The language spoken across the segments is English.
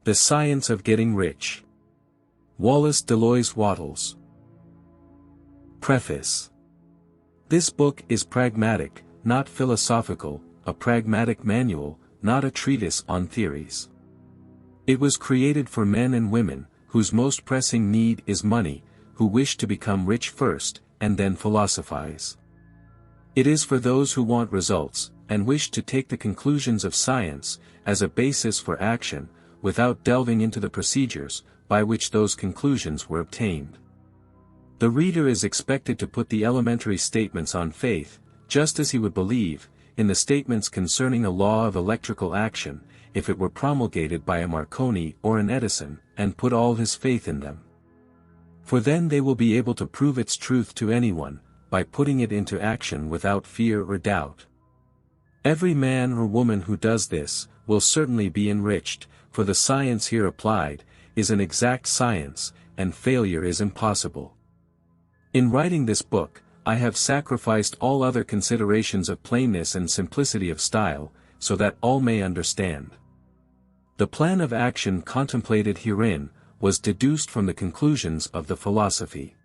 The Science of Getting Rich. Wallace D. Wattles. Preface. This book is pragmatic, not philosophical, a pragmatic manual, not a treatise on theories. It was created for men and women, whose most pressing need is money, who wish to become rich first, and then philosophize. It is for those who want results, and wish to take the conclusions of science, as a basis for action, without delving into the procedures, by which those conclusions were obtained. The reader is expected to put the elementary statements on faith, just as he would believe, in the statements concerning a law of electrical action, if it were promulgated by a Marconi or an Edison, and put all his faith in them. For then they will be able to prove its truth to anyone, by putting it into action without fear or doubt. Every man or woman who does this, will certainly be enriched, for the science here applied, is an exact science, and failure is impossible. In writing this book, I have sacrificed all other considerations of plainness and simplicity of style, so that all may understand. The plan of action contemplated herein, was deduced from the conclusions of the philosophy.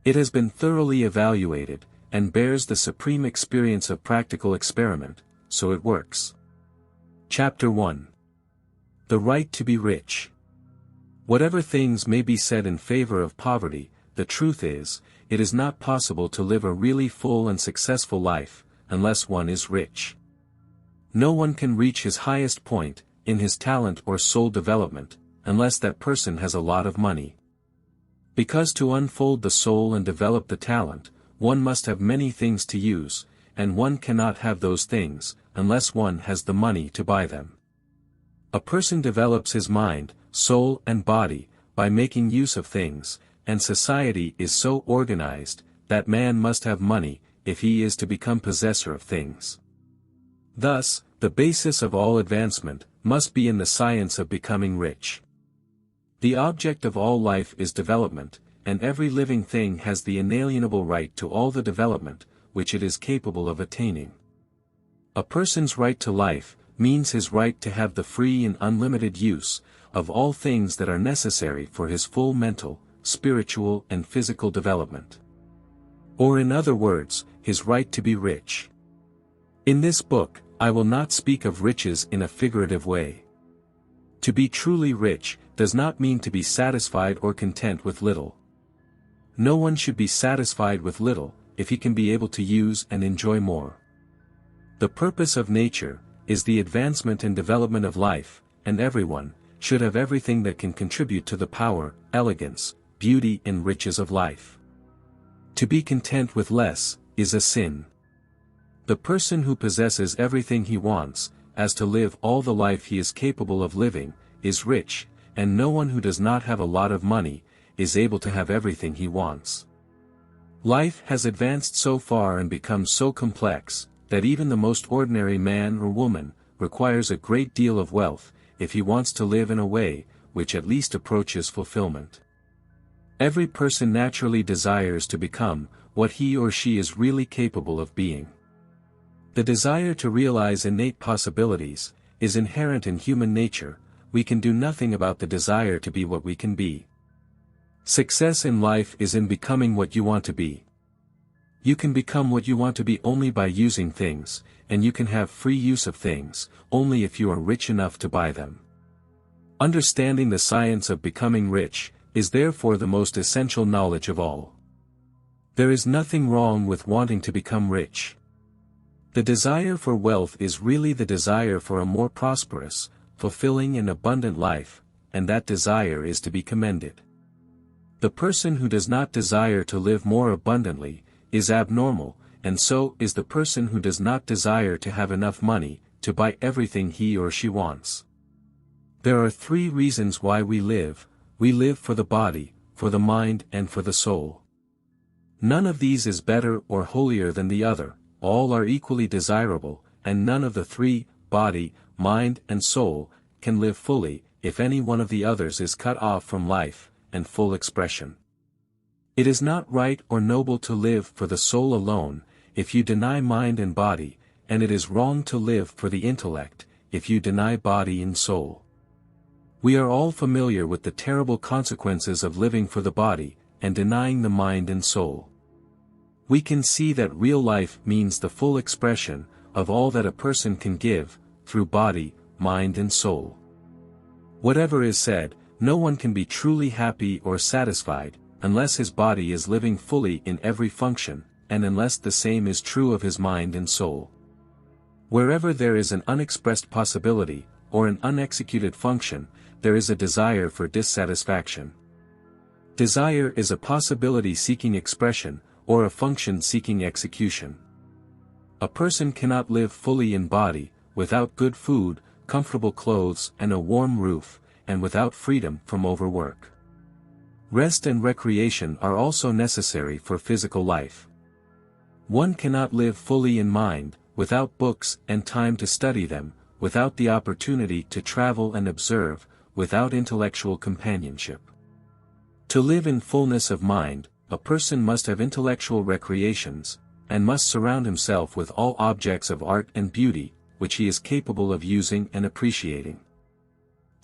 It has been thoroughly evaluated, and bears the supreme experience of practical experiment, so it works. Chapter 1. The Right to be Rich. Whatever things may be said in favor of poverty, the truth is, it is not possible to live a really full and successful life, unless one is rich. No one can reach his highest point, in his talent or soul development, unless that person has a lot of money. Because to unfold the soul and develop the talent, one must have many things to use, and one cannot have those things, unless one has the money to buy them. A person develops his mind, soul and body, by making use of things, and society is so organized, that man must have money, if he is to become possessor of things. Thus, the basis of all advancement, must be in the science of becoming rich. The object of all life is development, and every living thing has the inalienable right to all the development, which it is capable of attaining. A person's right to life, means his right to have the free and unlimited use, of all things that are necessary for his full mental, spiritual and physical development. Or in other words, his right to be rich. In this book, I will not speak of riches in a figurative way. To be truly rich, does not mean to be satisfied or content with little. No one should be satisfied with little, if he can be able to use and enjoy more. The purpose of nature, is the advancement and development of life, and everyone, should have everything that can contribute to the power, elegance, beauty and riches of life. To be content with less, is a sin. The person who possesses everything he wants, as to live all the life he is capable of living, is rich, and no one who does not have a lot of money, is able to have everything he wants. Life has advanced so far and become so complex, that even the most ordinary man or woman, requires a great deal of wealth, if he wants to live in a way, which at least approaches fulfillment. Every person naturally desires to become, what he or she is really capable of being. The desire to realize innate possibilities, is inherent in human nature. We can do nothing about the desire to be what we can be. Success in life is in becoming what you want to be. You can become what you want to be only by using things, and you can have free use of things, only if you are rich enough to buy them. Understanding the science of becoming rich, is therefore the most essential knowledge of all. There is nothing wrong with wanting to become rich. The desire for wealth is really the desire for a more prosperous, fulfilling and abundant life, and that desire is to be commended. The person who does not desire to live more abundantly, is abnormal, and so is the person who does not desire to have enough money, to buy everything he or she wants. There are 3 reasons why we live for the body, for the mind and for the soul. None of these is better or holier than the other, all are equally desirable, and none of the 3, body, mind and soul, can live fully, if any one of the others is cut off from life, and full expression. It is not right or noble to live for the soul alone, if you deny mind and body, and it is wrong to live for the intellect, if you deny body and soul. We are all familiar with the terrible consequences of living for the body, and denying the mind and soul. We can see that real life means the full expression of all that a person can give, through body, mind and soul. Whatever is said, no one can be truly happy or satisfied, unless his body is living fully in every function, and unless the same is true of his mind and soul. Wherever there is an unexpressed possibility, or an unexecuted function, there is a desire for dissatisfaction. Desire is a possibility seeking expression, or a function seeking execution. A person cannot live fully in body, without good food, comfortable clothes and a warm roof, and without freedom from overwork. Rest and recreation are also necessary for physical life. One cannot live fully in mind, without books and time to study them, without the opportunity to travel and observe, without intellectual companionship. To live in fullness of mind, a person must have intellectual recreations, and must surround himself with all objects of art and beauty, which he is capable of using and appreciating.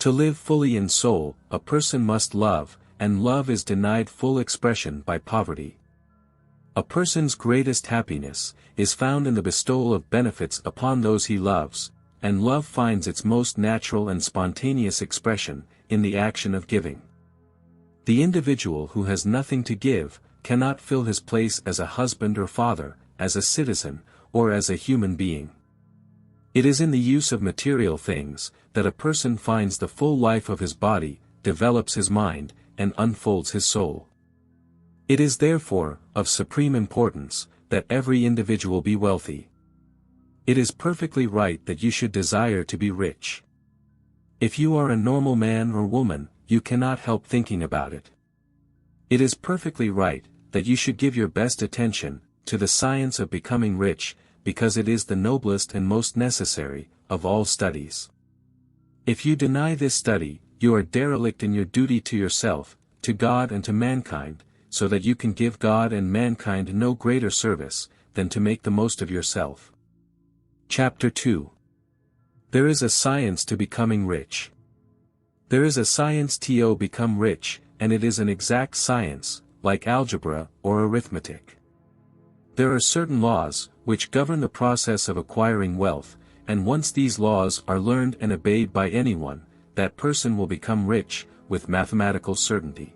To live fully in soul, a person must love, and love is denied full expression by poverty. A person's greatest happiness is found in the bestowal of benefits upon those he loves, and love finds its most natural and spontaneous expression in the action of giving. The individual who has nothing to give cannot fill his place as a husband or father, as a citizen, or as a human being. It is in the use of material things that a person finds the full life of his body, develops his mind, and unfolds his soul. It is therefore of supreme importance that every individual be wealthy. It is perfectly right that you should desire to be rich. If you are a normal man or woman, you cannot help thinking about it. It is perfectly right that you should give your best attention to the science of becoming rich, because it is the noblest and most necessary of all studies. If you deny this study, you are derelict in your duty to yourself, to God and to mankind, so that you can give God and mankind no greater service than to make the most of yourself. Chapter 2. There is a science to becoming rich. There is a science to become rich, and it is an exact science, like algebra or arithmetic. There are certain laws, which govern the process of acquiring wealth, and once these laws are learned and obeyed by anyone, that person will become rich, with mathematical certainty.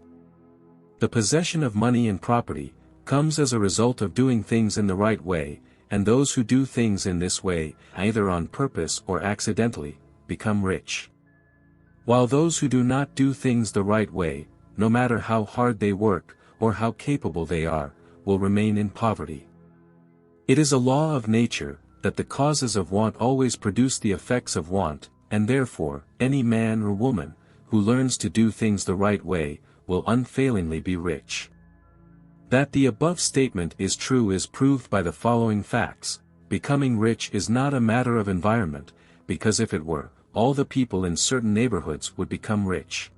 The possession of money and property comes as a result of doing things in the right way, and those who do things in this way, either on purpose or accidentally, become rich. While those who do not do things the right way, no matter how hard they work, or how capable they are, will remain in poverty. It is a law of nature, that the causes of want always produce the effects of want, and therefore, any man or woman, who learns to do things the right way, will unfailingly be rich. That the above statement is true is proved by the following facts. Becoming rich is not a matter of environment, because if it were, all the people in certain neighborhoods would become rich.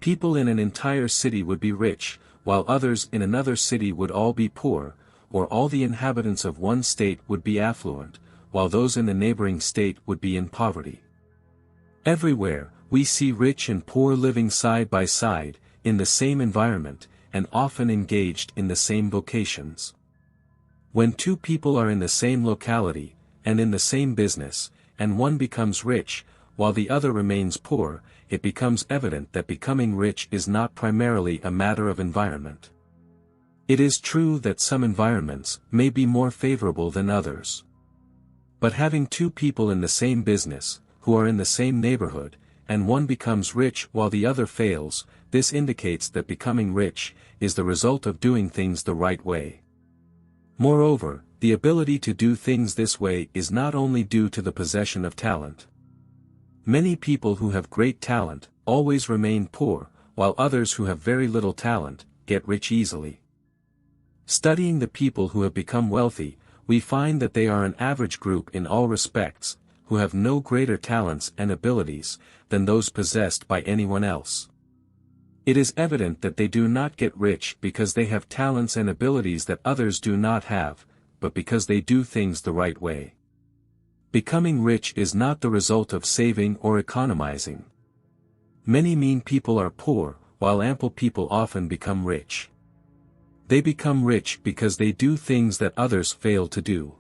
People in an entire city would be rich, while others in another city would all be poor, or all the inhabitants of one state would be affluent, while those in the neighboring state would be in poverty. Everywhere, we see rich and poor living side by side, in the same environment, and often engaged in the same vocations. When two people are in the same locality, and in the same business, and one becomes rich, while the other remains poor, it becomes evident that becoming rich is not primarily a matter of environment. It is true that some environments may be more favorable than others. But having two people in the same business, who are in the same neighborhood, and one becomes rich while the other fails, this indicates that becoming rich is the result of doing things the right way. Moreover, the ability to do things this way is not only due to the possession of talent. Many people who have great talent always remain poor, while others who have very little talent get rich easily. Studying the people who have become wealthy, we find that they are an average group in all respects, who have no greater talents and abilities than those possessed by anyone else. It is evident that they do not get rich because they have talents and abilities that others do not have, but because they do things the right way. Becoming rich is not the result of saving or economizing. Many mean people are poor, while ample people often become rich. They become rich because they do things that others fail to do.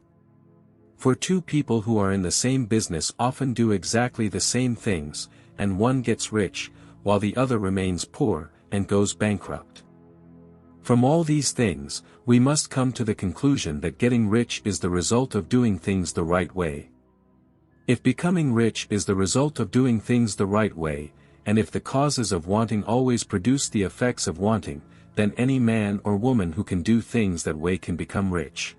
For two people who are in the same business often do exactly the same things, and one gets rich, while the other remains poor, and goes bankrupt. From all these things, we must come to the conclusion that getting rich is the result of doing things the right way. If becoming rich is the result of doing things the right way, and if the causes of wanting always produce the effects of wanting, then any man or woman who can do things that way can become rich.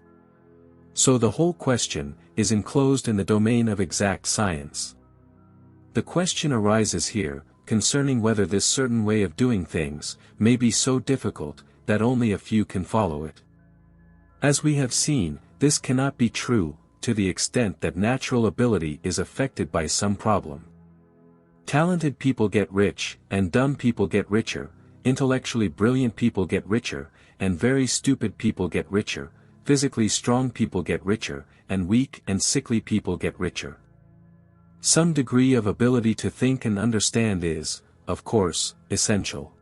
So the whole question is enclosed in the domain of exact science. The question arises here, concerning whether this certain way of doing things may be so difficult that only a few can follow it. As we have seen, this cannot be true, to the extent that natural ability is affected by some problem. Talented people get rich, and dumb people get richer, intellectually brilliant people get richer, and very stupid people get richer, physically strong people get richer, and weak and sickly people get richer. Some degree of ability to think and understand is, of course, essential.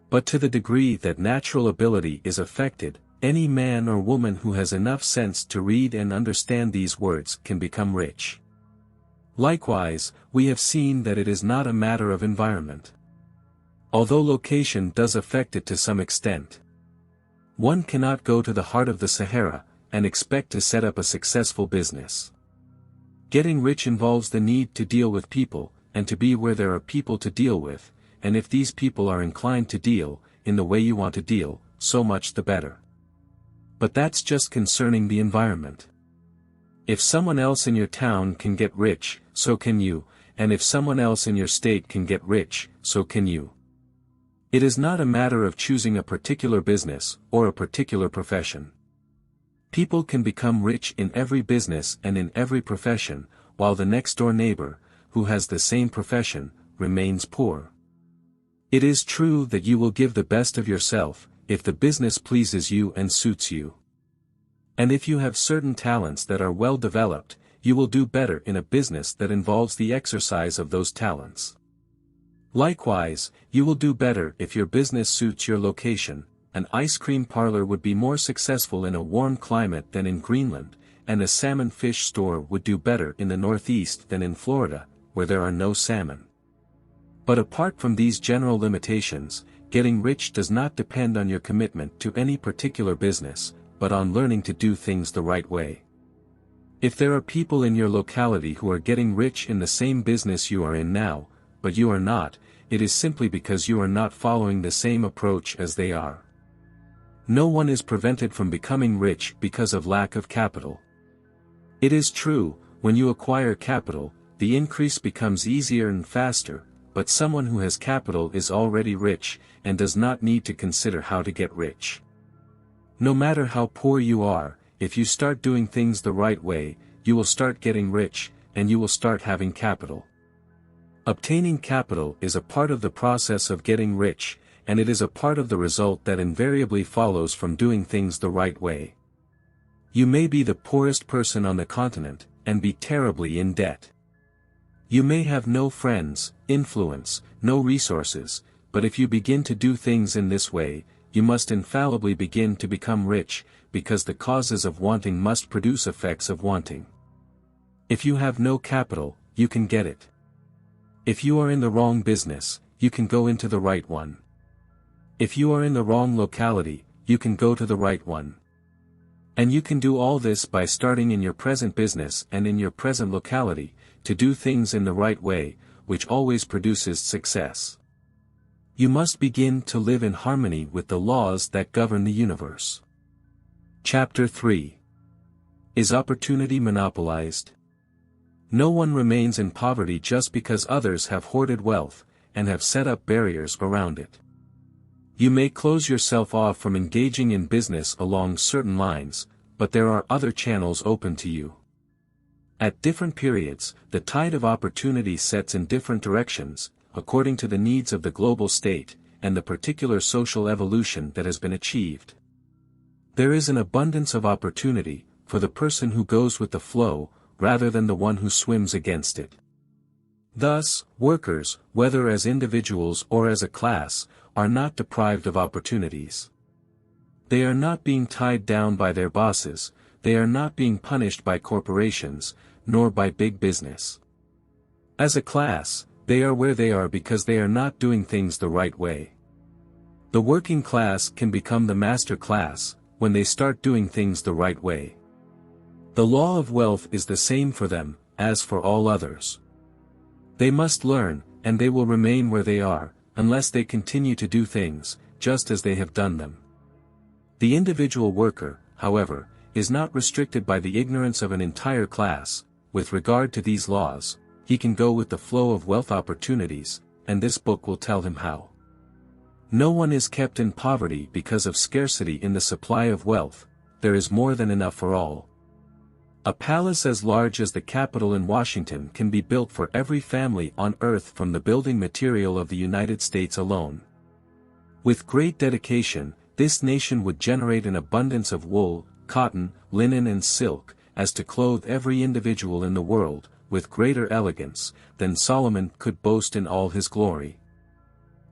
But to the degree that natural ability is affected, any man or woman who has enough sense to read and understand these words can become rich. Likewise, we have seen that it is not a matter of environment. Although location does affect it to some extent. One cannot go to the heart of the Sahara, and expect to set up a successful business. Getting rich involves the need to deal with people, and to be where there are people to deal with, and if these people are inclined to deal, in the way you want to deal, so much the better. But that's just concerning the environment. If someone else in your town can get rich, so can you, and if someone else in your state can get rich, so can you. It is not a matter of choosing a particular business, or a particular profession. People can become rich in every business and in every profession, while the next-door neighbor, who has the same profession, remains poor. It is true that you will give the best of yourself, if the business pleases you and suits you. And if you have certain talents that are well developed, you will do better in a business that involves the exercise of those talents. Likewise, you will do better if your business suits your location. An ice cream parlor would be more successful in a warm climate than in Greenland, and a salmon fish store would do better in the Northeast than in Florida, where there are no salmon. But apart from these general limitations, getting rich does not depend on your commitment to any particular business, but on learning to do things the right way. If there are people in your locality who are getting rich in the same business you are in now, but you are not, it is simply because you are not following the same approach as they are. No one is prevented from becoming rich because of lack of capital. It is true, when you acquire capital, the increase becomes easier and faster, but someone who has capital is already rich, and does not need to consider how to get rich. No matter how poor you are, if you start doing things the right way, you will start getting rich, and you will start having capital. Obtaining capital is a part of the process of getting rich, and it is a part of the result that invariably follows from doing things the right way. You may be the poorest person on the continent, and be terribly in debt. You may have no friends, influence, no resources, but if you begin to do things in this way, you must infallibly begin to become rich, because the causes of wanting must produce effects of wanting. If you have no capital, you can get it. If you are in the wrong business, you can go into the right one. If you are in the wrong locality, you can go to the right one. And you can do all this by starting in your present business and in your present locality, to do things in the right way, which always produces success. You must begin to live in harmony with the laws that govern the universe. Chapter 3. Is opportunity monopolized? No one remains in poverty just because others have hoarded wealth, and have set up barriers around it. You may close yourself off from engaging in business along certain lines, but there are other channels open to you. At different periods, the tide of opportunity sets in different directions, according to the needs of the global state, and the particular social evolution that has been achieved. There is an abundance of opportunity, for the person who goes with the flow, rather than the one who swims against it. Thus, workers, whether as individuals or as a class, are not deprived of opportunities. They are not being tied down by their bosses, they are not being punished by corporations, nor by big business. As a class, they are where they are because they are not doing things the right way. The working class can become the master class, when they start doing things the right way. The law of wealth is the same for them, as for all others. They must learn, and they will remain where they are, unless they continue to do things, just as they have done them. The individual worker, however, is not restricted by the ignorance of an entire class. With regard to these laws, he can go with the flow of wealth opportunities, and this book will tell him how. No one is kept in poverty because of scarcity in the supply of wealth, there is more than enough for all. A palace as large as the Capitol in Washington can be built for every family on earth from the building material of the United States alone. With great dedication, this nation would generate an abundance of wool, cotton, linen and silk, as to clothe every individual in the world, with greater elegance, than Solomon could boast in all his glory.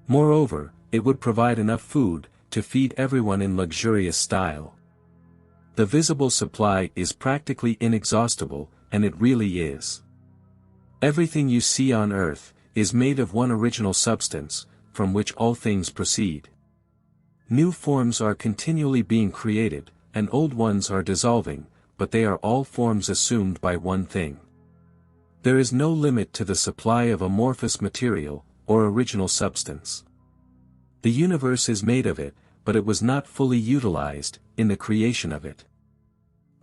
Moreover, it would provide enough food, to feed everyone in luxurious style. The visible supply is practically inexhaustible, and it really is. Everything you see on earth, is made of one original substance, from which all things proceed. New forms are continually being created, and old ones are dissolving, but they are all forms assumed by one thing. There is no limit to the supply of amorphous material, or original substance. The universe is made of it, but it was not fully utilized, in the creation of it.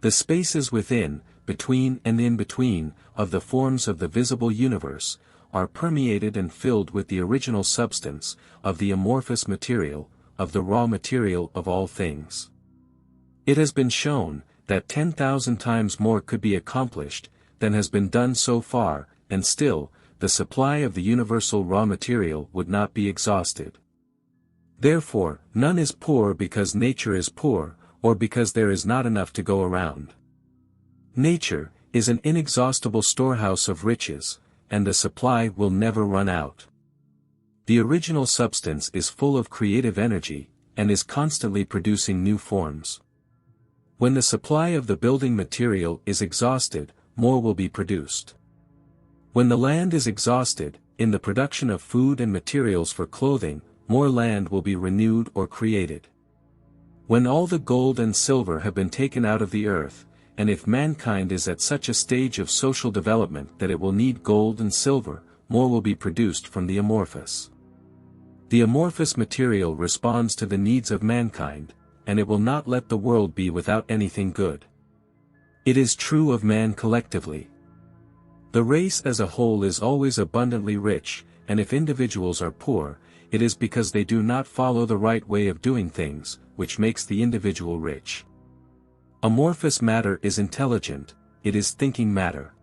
The spaces within, between and in between, of the forms of the visible universe, are permeated and filled with the original substance, of the amorphous material, of the raw material of all things. It has been shown, that 10,000 times more could be accomplished, than has been done so far, and still, the supply of the universal raw material would not be exhausted. Therefore, none is poor because nature is poor, or because there is not enough to go around. Nature is an inexhaustible storehouse of riches, and the supply will never run out. The original substance is full of creative energy, and is constantly producing new forms. When the supply of the building material is exhausted, more will be produced. When the land is exhausted, in the production of food and materials for clothing, more land will be renewed or created. When all the gold and silver have been taken out of the earth, and if mankind is at such a stage of social development that it will need gold and silver, more will be produced from the amorphous. The amorphous material responds to the needs of mankind, and it will not let the world be without anything good. It is true of man collectively. The race as a whole is always abundantly rich, and if individuals are poor, it is because they do not follow the right way of doing things, which makes the individual rich. Amorphous matter is intelligent, it is thinking matter.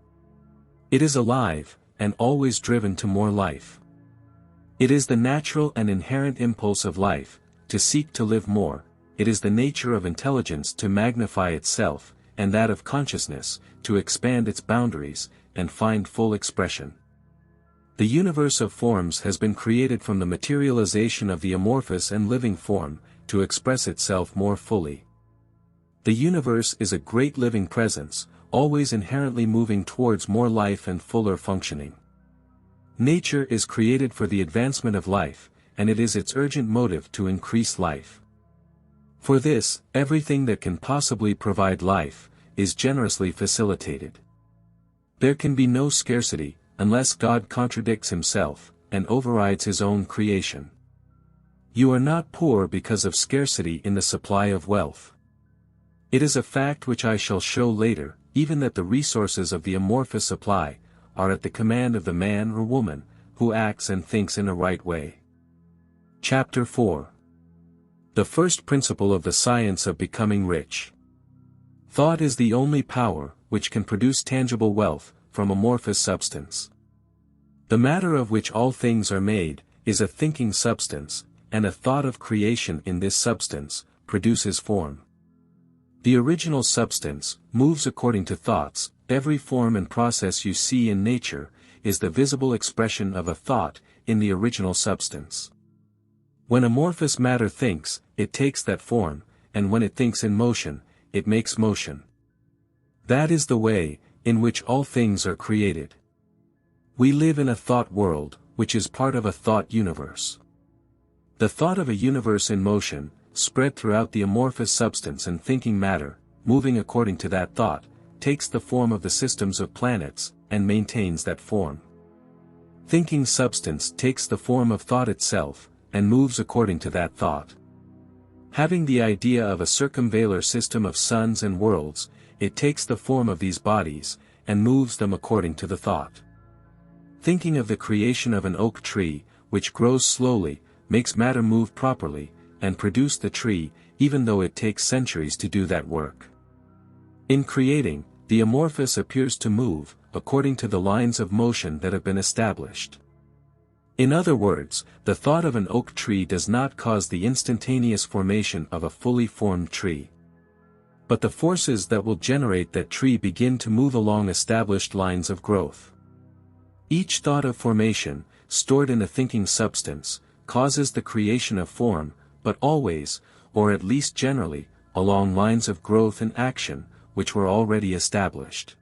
It is alive, and always driven to more life. It is the natural and inherent impulse of life, to seek to live more. It is the nature of intelligence to magnify itself, and that of consciousness, to expand its boundaries, and find full expression. The universe of forms has been created from the materialization of the amorphous and living form, to express itself more fully. The universe is a great living presence, always inherently moving towards more life and fuller functioning. Nature is created for the advancement of life, and it is its urgent motive to increase life. For this, everything that can possibly provide life, is generously facilitated. There can be no scarcity, unless God contradicts himself, and overrides his own creation. You are not poor because of scarcity in the supply of wealth. It is a fact which I shall show later, even that the resources of the amorphous supply, are at the command of the man or woman, who acts and thinks in a right way. Chapter 4. The first principle of the science of becoming rich. Thought is the only power, which can produce tangible wealth, from amorphous substance. The matter of which all things are made, is a thinking substance, and a thought of creation in this substance, produces form. The original substance, moves according to thoughts. Every form and process you see in nature, is the visible expression of a thought in the original substance. When amorphous matter thinks, it takes that form, and when it thinks in motion, it makes motion. That is the way in which all things are created. We live in a thought world, which is part of a thought universe. The thought of a universe in motion, spread throughout the amorphous substance and thinking matter, moving according to that thought, takes the form of the systems of planets, and maintains that form. Thinking substance takes the form of thought itself, and moves according to that thought. Having the idea of a circumvalar system of suns and worlds, it takes the form of these bodies, and moves them according to the thought. Thinking of the creation of an oak tree, which grows slowly, makes matter move properly, and produce the tree, even though it takes centuries to do that work. In creating, the amorphous appears to move, according to the lines of motion that have been established. In other words, the thought of an oak tree does not cause the instantaneous formation of a fully formed tree. But the forces that will generate that tree begin to move along established lines of growth. Each thought of formation, stored in a thinking substance, causes the creation of form, but always, or at least generally, along lines of growth and action, which were already established.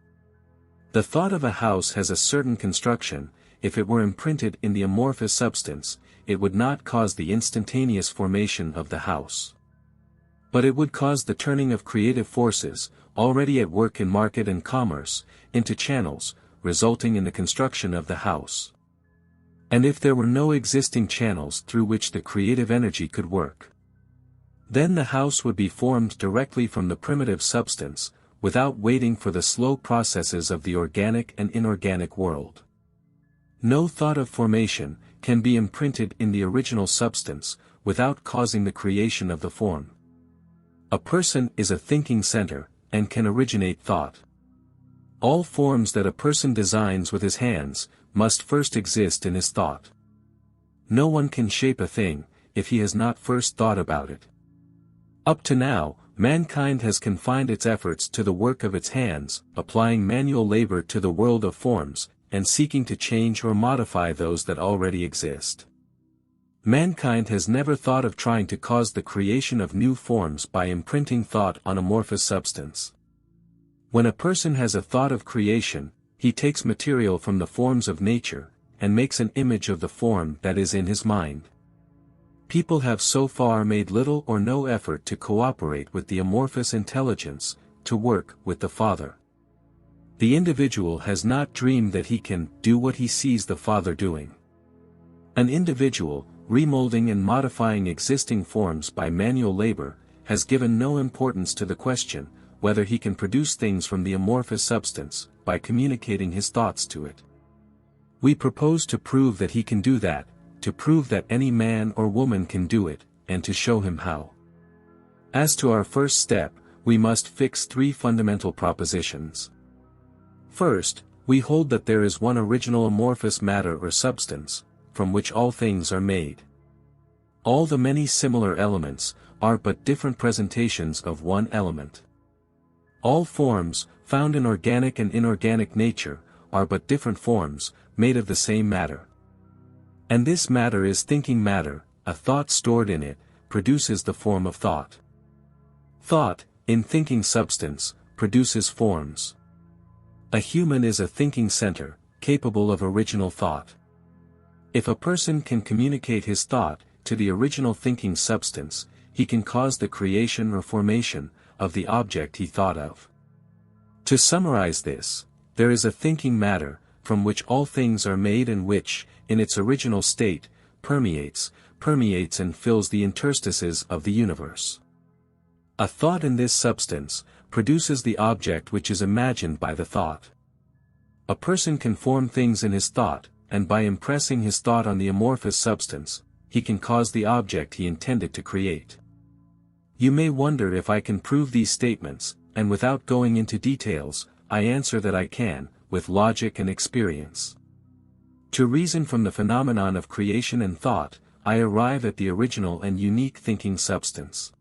The thought of a house has a certain construction. If it were imprinted in the amorphous substance, it would not cause the instantaneous formation of the house. But it would cause the turning of creative forces, already at work in market and commerce, into channels, resulting in the construction of the house. And if there were no existing channels through which the creative energy could work, then the house would be formed directly from the primitive substance, without waiting for the slow processes of the organic and inorganic world. No thought of formation can be imprinted in the original substance, without causing the creation of the form. A person is a thinking center, and can originate thought. All forms that a person designs with his hands, must first exist in his thought. No one can shape a thing, if he has not first thought about it. Up to now, mankind has confined its efforts to the work of its hands, applying manual labor to the world of forms, and seeking to change or modify those that already exist. Mankind has never thought of trying to cause the creation of new forms by imprinting thought on amorphous substance. When a person has a thought of creation, he takes material from the forms of nature, and makes an image of the form that is in his mind. People have so far made little or no effort to cooperate with the amorphous intelligence, to work with the Father. The individual has not dreamed that he can do what he sees the Father doing. An individual, remolding and modifying existing forms by manual labor, has given no importance to the question, whether he can produce things from the amorphous substance, by communicating his thoughts to it. We propose to prove that he can do that, to prove that any man or woman can do it, and to show him how. As to our first step, we must fix three fundamental propositions. First, we hold that there is one original amorphous matter or substance, from which all things are made. All the many similar elements, are but different presentations of one element. All forms, found in organic and inorganic nature, are but different forms, made of the same matter. And this matter is thinking matter, a thought stored in it, produces the form of thought. Thought, in thinking substance, produces forms. A human is a thinking center, capable of original thought. If a person can communicate his thought to the original thinking substance, he can cause the creation or formation of the object he thought of. To summarize this, there is a thinking matter, from which all things are made and which, in its original state, permeates and fills the interstices of the universe. A thought in this substance, produces the object which is imagined by the thought. A person can form things in his thought, and by impressing his thought on the amorphous substance, he can cause the object he intended to create. You may wonder if I can prove these statements, and without going into details, I answer that I can, with logic and experience. To reason from the phenomenon of creation and thought, I arrive at the original and unique thinking substance.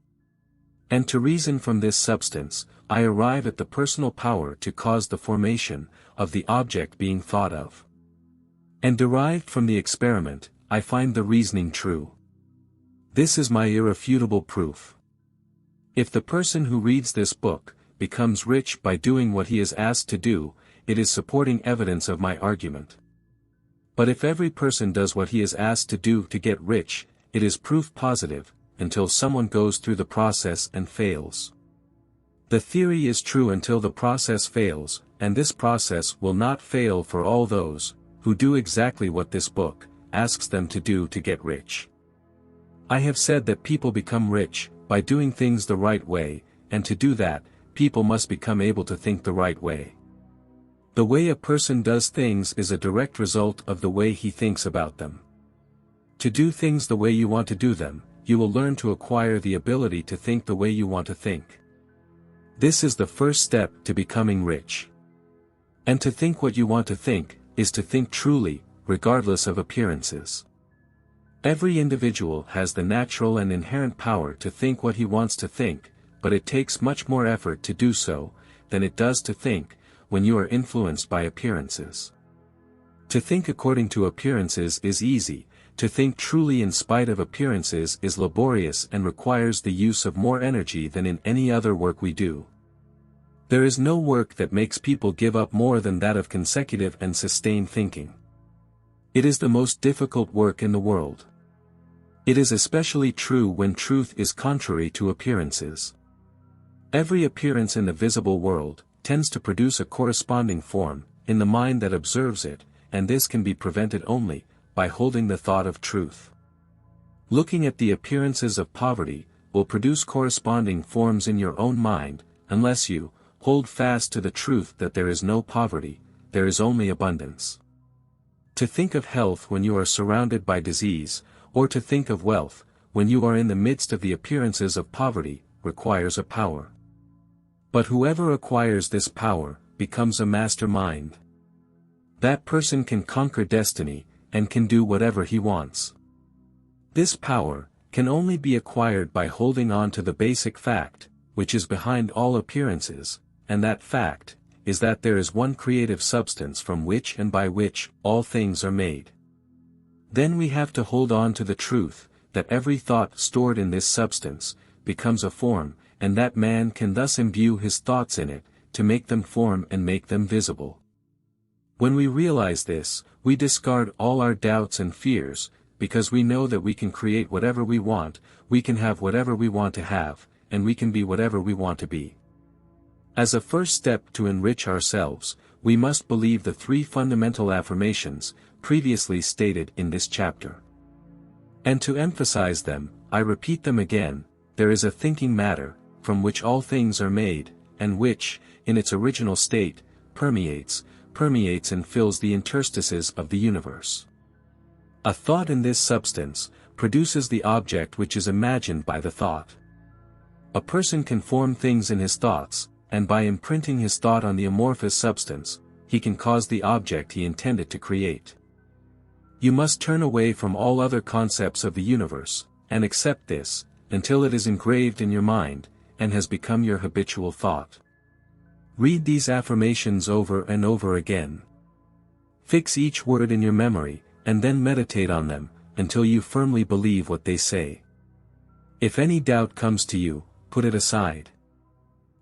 And to reason from this substance, I arrive at the personal power to cause the formation of the object being thought of. And derived from the experiment, I find the reasoning true. This is my irrefutable proof. If the person who reads this book becomes rich by doing what he is asked to do, it is supporting evidence of my argument. But if every person does what he is asked to do to get rich, it is proof positive, until someone goes through the process and fails. The theory is true until the process fails, and this process will not fail for all those who do exactly what this book asks them to do to get rich. I have said that people become rich by doing things the right way, and to do that, people must become able to think the right way. The way a person does things is a direct result of the way he thinks about them. To do things the way you want to do them, you will learn to acquire the ability to think the way you want to think. This is the first step to becoming rich. And to think what you want to think, is to think truly, regardless of appearances. Every individual has the natural and inherent power to think what he wants to think, but it takes much more effort to do so, than it does to think, when you are influenced by appearances. To think according to appearances is easy, to think truly in spite of appearances is laborious and requires the use of more energy than in any other work we do. There is no work that makes people give up more than that of consecutive and sustained thinking. It is the most difficult work in the world. It is especially true when truth is contrary to appearances. Every appearance in the visible world tends to produce a corresponding form in the mind that observes it, and this can be prevented only by holding the thought of truth. Looking at the appearances of poverty will produce corresponding forms in your own mind, unless you hold fast to the truth that there is no poverty, there is only abundance. To think of health when you are surrounded by disease, or to think of wealth when you are in the midst of the appearances of poverty, requires a power. But whoever acquires this power becomes a master mind. That person can conquer destiny, and can do whatever he wants. This power can only be acquired by holding on to the basic fact, which is behind all appearances, and that fact is that there is one creative substance from which and by which all things are made. Then we have to hold on to the truth, that every thought stored in this substance becomes a form, and that man can thus imbue his thoughts in it, to make them form and make them visible. When we realize this, we discard all our doubts and fears, because we know that we can create whatever we want, we can have whatever we want to have, and we can be whatever we want to be. As a first step to enrich ourselves, we must believe the three fundamental affirmations, previously stated in this chapter. And to emphasize them, I repeat them again: there is a thinking matter, from which all things are made, and which, in its original state, permeates and fills the interstices of the universe. A thought in this substance produces the object which is imagined by the thought. A person can form things in his thoughts, and by imprinting his thought on the amorphous substance, he can cause the object he intended to create. You must turn away from all other concepts of the universe, and accept this, until it is engraved in your mind, and has become your habitual thought. Read these affirmations over and over again. Fix each word in your memory, and then meditate on them, until you firmly believe what they say. If any doubt comes to you, put it aside.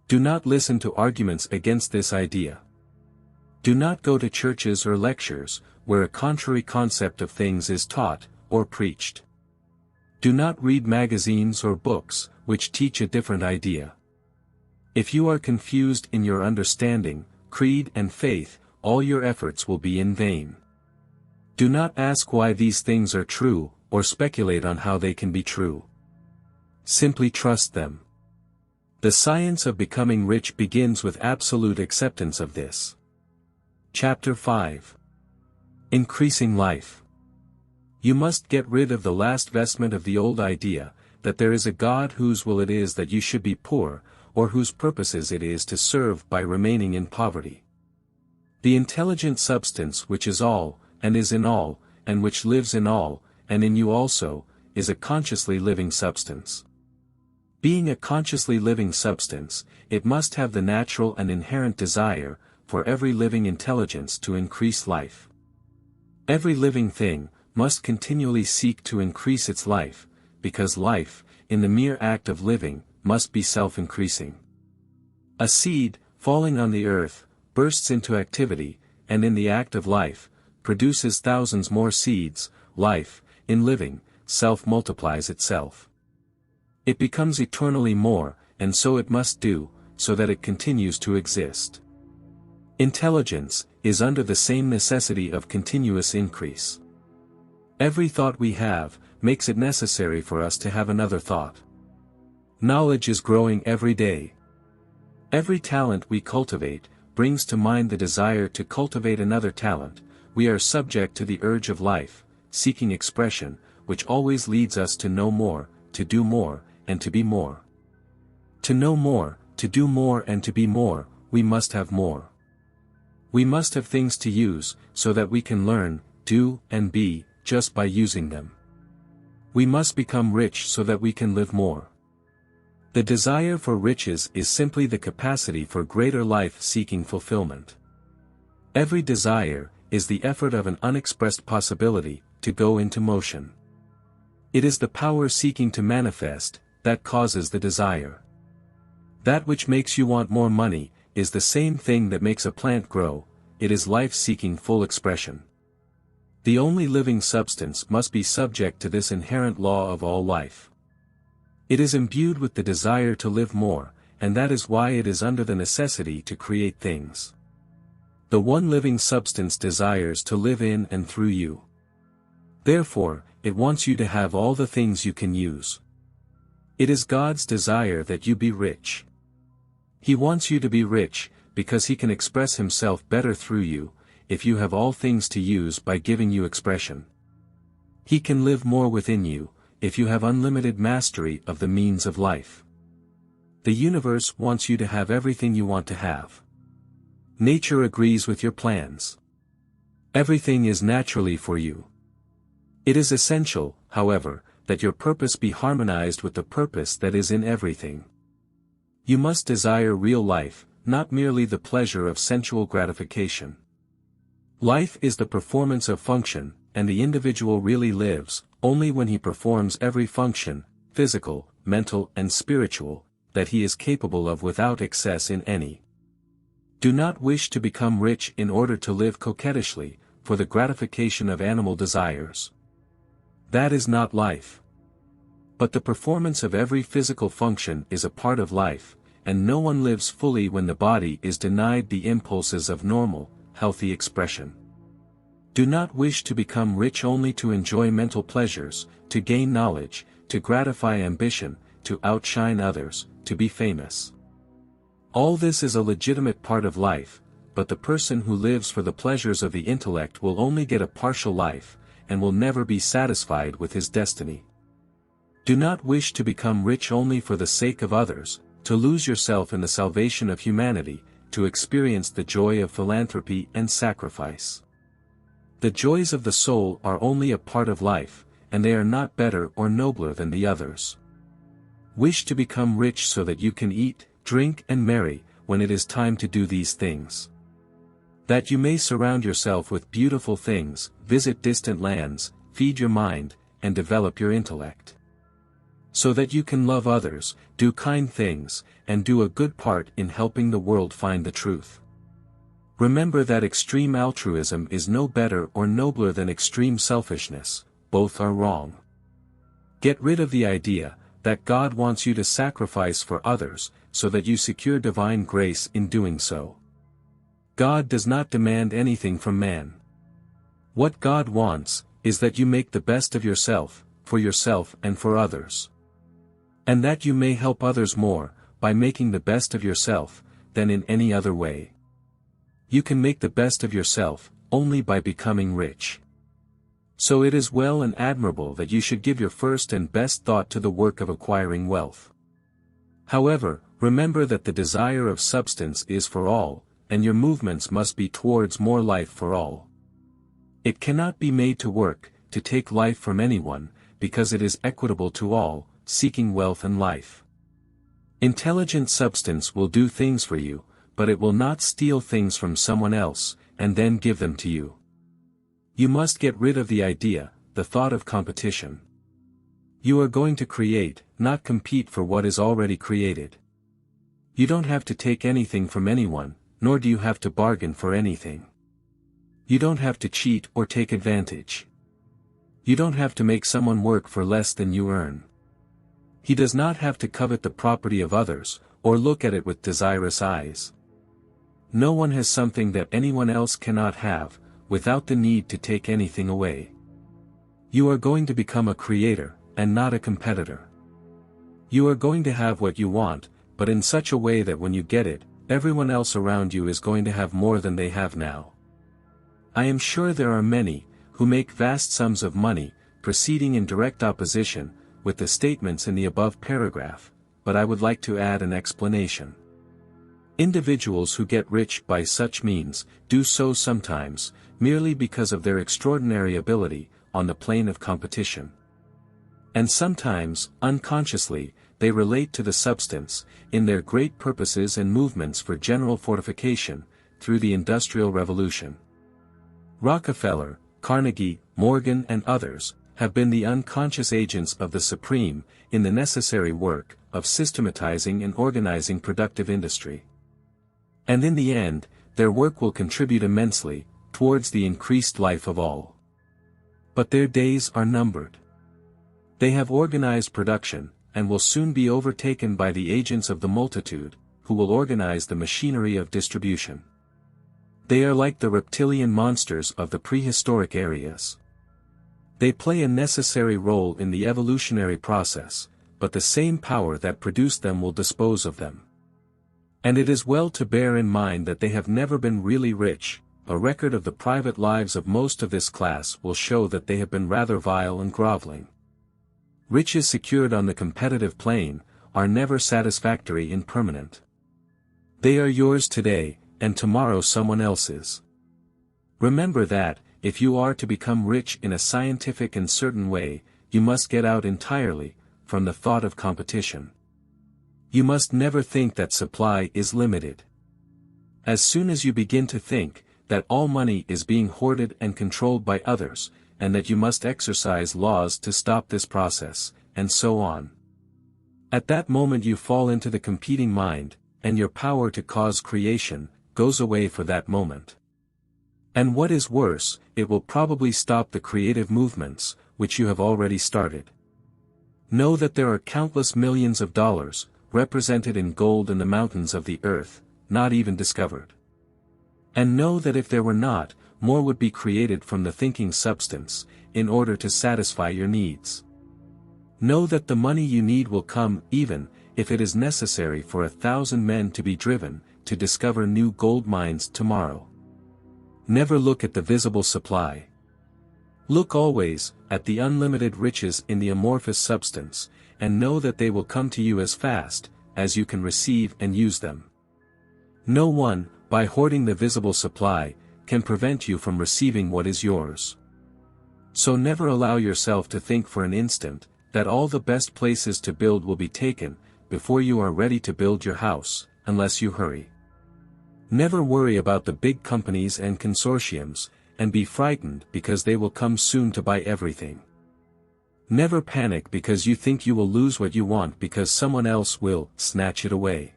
Do not listen to arguments against this idea. Do not go to churches or lectures, where a contrary concept of things is taught, or preached. Do not read magazines or books, which teach a different idea. If you are confused in your understanding, creed and faith, all your efforts will be in vain. Do not ask why these things are true, or speculate on how they can be true. Simply trust them. The science of becoming rich begins with absolute acceptance of this. Chapter 5. Increasing Life. You must get rid of the last vestment of the old idea, that there is a God whose will it is that you should be poor, or whose purposes it is to serve by remaining in poverty. The intelligent substance which is all, and is in all, and which lives in all, and in you also, is a consciously living substance. Being a consciously living substance, it must have the natural and inherent desire, for every living intelligence to increase life. Every living thing must continually seek to increase its life, because life, in the mere act of living, must be self-increasing. A seed, falling on the earth, bursts into activity, and in the act of life, produces thousands more seeds. Life, in living, self-multiplies itself. It becomes eternally more, and so it must do, so that it continues to exist. Intelligence is under the same necessity of continuous increase. Every thought we have makes it necessary for us to have another thought. Knowledge is growing every day. Every talent we cultivate brings to mind the desire to cultivate another talent. We are subject to the urge of life, seeking expression, which always leads us to know more, to do more, and to be more. To know more, to do more, and to be more, we must have more. We must have things to use, so that we can learn, do, and be, just by using them. We must become rich so that we can live more. The desire for riches is simply the capacity for greater life-seeking fulfillment. Every desire is the effort of an unexpressed possibility to go into motion. It is the power seeking to manifest that causes the desire. That which makes you want more money is the same thing that makes a plant grow. It is life seeking full expression. The only living substance must be subject to this inherent law of all life. It is imbued with the desire to live more, and that is why it is under the necessity to create things. The one living substance desires to live in and through you. Therefore, it wants you to have all the things you can use. It is God's desire that you be rich. He wants you to be rich, because He can express Himself better through you, if you have all things to use by giving you expression. He can live more within you, if you have unlimited mastery of the means of life. The universe wants you to have everything you want to have. Nature agrees with your plans. Everything is naturally for you. It is essential, however, that your purpose be harmonized with the purpose that is in everything. You must desire real life, not merely the pleasure of sensual gratification. Life is the performance of function, and the individual really lives only when he performs every function, physical, mental, and spiritual, that he is capable of without excess in any. Do not wish to become rich in order to live coquettishly, for the gratification of animal desires. That is not life. But the performance of every physical function is a part of life, and no one lives fully when the body is denied the impulses of normal, healthy expression. Do not wish to become rich only to enjoy mental pleasures, to gain knowledge, to gratify ambition, to outshine others, to be famous. All this is a legitimate part of life, but the person who lives for the pleasures of the intellect will only get a partial life, and will never be satisfied with his destiny. Do not wish to become rich only for the sake of others, to lose yourself in the salvation of humanity, to experience the joy of philanthropy and sacrifice. The joys of the soul are only a part of life, and they are not better or nobler than the others. Wish to become rich so that you can eat, drink and marry, when it is time to do these things. That you may surround yourself with beautiful things, visit distant lands, feed your mind, and develop your intellect. So that you can love others, do kind things, and do a good part in helping the world find the truth. Remember that extreme altruism is no better or nobler than extreme selfishness, both are wrong. Get rid of the idea that God wants you to sacrifice for others, so that you secure divine grace in doing so. God does not demand anything from man. What God wants is that you make the best of yourself, for yourself and for others. And that you may help others more, by making the best of yourself, than in any other way. You can make the best of yourself, only by becoming rich. So it is well and admirable that you should give your first and best thought to the work of acquiring wealth. However, remember that the desire of substance is for all, and your movements must be towards more life for all. It cannot be made to work, to take life from anyone, because it is equitable to all, seeking wealth and life. Intelligent substance will do things for you, but it will not steal things from someone else, and then give them to you. You must get rid of the idea, the thought of competition. You are going to create, not compete for what is already created. You don't have to take anything from anyone, nor do you have to bargain for anything. You don't have to cheat or take advantage. You don't have to make someone work for less than you earn. He does not have to covet the property of others, or look at it with desirous eyes. No one has something that anyone else cannot have, without the need to take anything away. You are going to become a creator, and not a competitor. You are going to have what you want, but in such a way that when you get it, everyone else around you is going to have more than they have now. I am sure there are many, who make vast sums of money, proceeding in direct opposition, with the statements in the above paragraph, but I would like to add an explanation. Individuals who get rich by such means, do so sometimes, merely because of their extraordinary ability, on the plane of competition. And sometimes, unconsciously, they relate to the substance, in their great purposes and movements for general fortification, through the Industrial Revolution. Rockefeller, Carnegie, Morgan and others, have been the unconscious agents of the Supreme, in the necessary work, of systematizing and organizing productive industry. And in the end, their work will contribute immensely, towards the increased life of all. But their days are numbered. They have organized production, and will soon be overtaken by the agents of the multitude, who will organize the machinery of distribution. They are like the reptilian monsters of the prehistoric areas. They play a necessary role in the evolutionary process, but the same power that produced them will dispose of them. And it is well to bear in mind that they have never been really rich. A record of the private lives of most of this class will show that they have been rather vile and groveling. Riches secured on the competitive plane, are never satisfactory and permanent. They are yours today, and tomorrow someone else's. Remember that, if you are to become rich in a scientific and certain way, you must get out entirely, from the thought of competition. You must never think that supply is limited. As soon as you begin to think, that all money is being hoarded and controlled by others, and that you must exercise laws to stop this process, and so on. At that moment you fall into the competing mind, and your power to cause creation, goes away for that moment. And what is worse, it will probably stop the creative movements, which you have already started. Know that there are countless millions of dollars, represented in gold in the mountains of the earth, not even discovered. And know that if there were not, more would be created from the thinking substance, in order to satisfy your needs. Know that the money you need will come, even, if it is necessary for 1,000 men to be driven, to discover new gold mines tomorrow. Never look at the visible supply. Look always, at the unlimited riches in the amorphous substance, and know that they will come to you as fast, as you can receive and use them. No one, by hoarding the visible supply, can prevent you from receiving what is yours. So never allow yourself to think for an instant, that all the best places to build will be taken, before you are ready to build your house, unless you hurry. Never worry about the big companies and consortiums, and be frightened because they will come soon to buy everything. Never panic because you think you will lose what you want because someone else will snatch it away.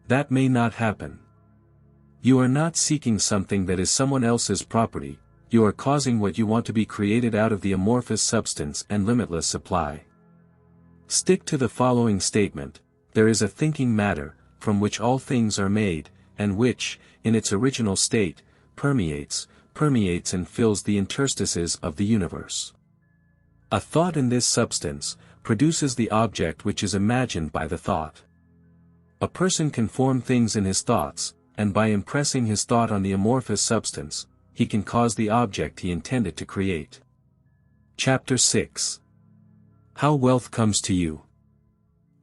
That may not happen. You are not seeking something that is someone else's property, you are causing what you want to be created out of the amorphous substance and limitless supply. Stick to the following statement: there is a thinking matter, from which all things are made, and which, in its original state, permeates and fills the interstices of the universe. A thought in this substance, produces the object which is imagined by the thought. A person can form things in his thoughts, and by impressing his thought on the amorphous substance, he can cause the object he intended to create. Chapter 6. How Wealth Comes to You.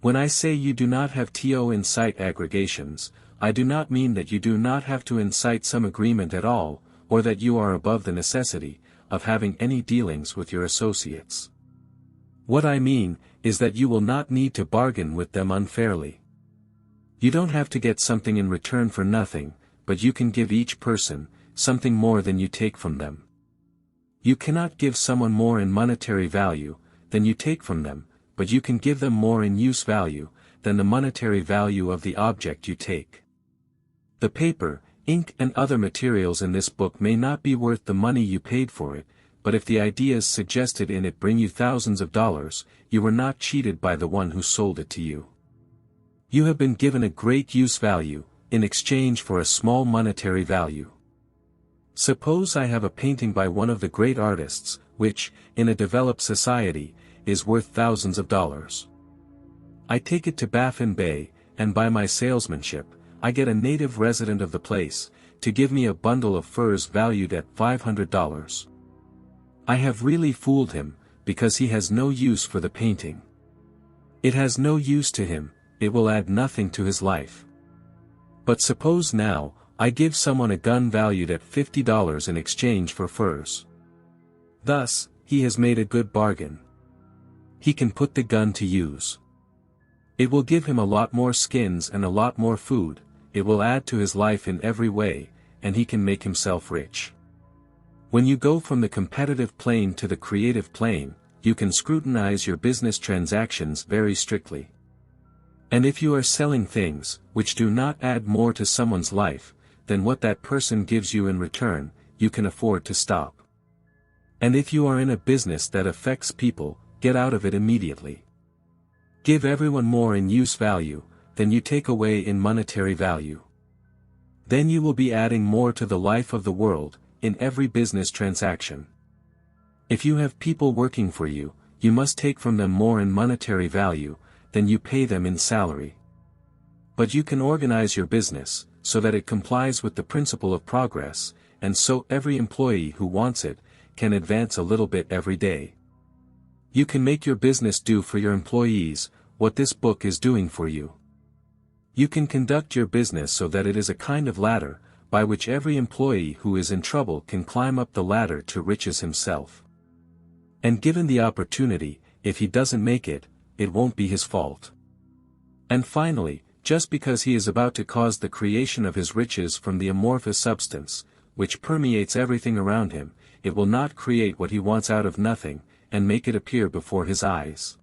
When I say you do not have to incite aggregations, I do not mean that you do not have to incite some agreement at all, or that you are above the necessity of having any dealings with your associates. What I mean is that you will not need to bargain with them unfairly. You don't have to get something in return for nothing, but you can give each person something more than you take from them. You cannot give someone more in monetary value than you take from them, but you can give them more in use value than the monetary value of the object you take. The paper, ink and other materials in this book may not be worth the money you paid for it, but if the ideas suggested in it bring you thousands of dollars, you were not cheated by the one who sold it to you. You have been given a great use value, in exchange for a small monetary value. Suppose I have a painting by one of the great artists, which, in a developed society, is worth thousands of dollars. I take it to Baffin Bay, and by my salesmanship, I get a native resident of the place, to give me a bundle of furs valued at $500. I have really fooled him, because he has no use for the painting. It has no use to him, it will add nothing to his life. But suppose now, I give someone a gun valued at $50 in exchange for furs. Thus, he has made a good bargain. He can put the gun to use. It will give him a lot more skins and a lot more food, it will add to his life in every way, and he can make himself rich. When you go from the competitive plane to the creative plane, you can scrutinize your business transactions very strictly. And if you are selling things, which do not add more to someone's life, than what that person gives you in return, you can afford to stop. And if you are in a business that affects people, get out of it immediately. Give everyone more in use value, than you take away in monetary value. Then you will be adding more to the life of the world, in every business transaction. If you have people working for you, you must take from them more in monetary value, than you pay them in salary. But you can organize your business, so that it complies with the principle of progress, and so every employee who wants it, can advance a little bit every day. You can make your business do for your employees, what this book is doing for you. You can conduct your business so that it is a kind of ladder, by which every employee who is in trouble can climb up the ladder to riches himself. And given the opportunity, if he doesn't make it, it won't be his fault. And finally, just because he is about to cause the creation of his riches from the amorphous substance, which permeates everything around him, it will not create what he wants out of nothing, and make it appear before his eyes.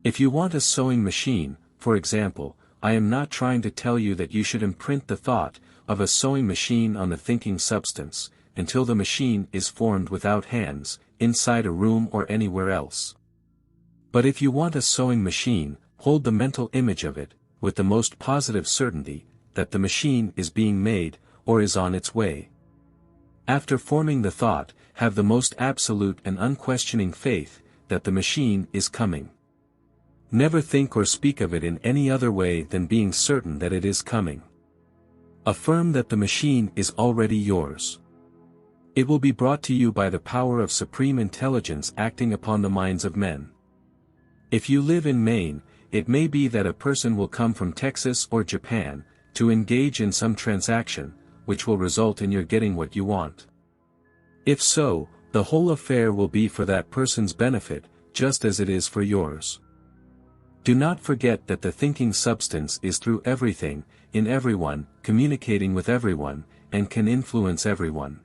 If you want a sewing machine, for example, I am not trying to tell you that you should imprint the thought of a sewing machine on the thinking substance, until the machine is formed without hands, inside a room or anywhere else. But if you want a sewing machine, hold the mental image of it, with the most positive certainty, that the machine is being made, or is on its way. After forming the thought, have the most absolute and unquestioning faith, that the machine is coming. Never think or speak of it in any other way than being certain that it is coming. Affirm that the machine is already yours. It will be brought to you by the power of supreme intelligence acting upon the minds of men. If you live in Maine, it may be that a person will come from Texas or Japan, to engage in some transaction, which will result in your getting what you want. If so, the whole affair will be for that person's benefit, just as it is for yours. Do not forget that the thinking substance is through everything, in everyone, communicating with everyone, and can influence everyone.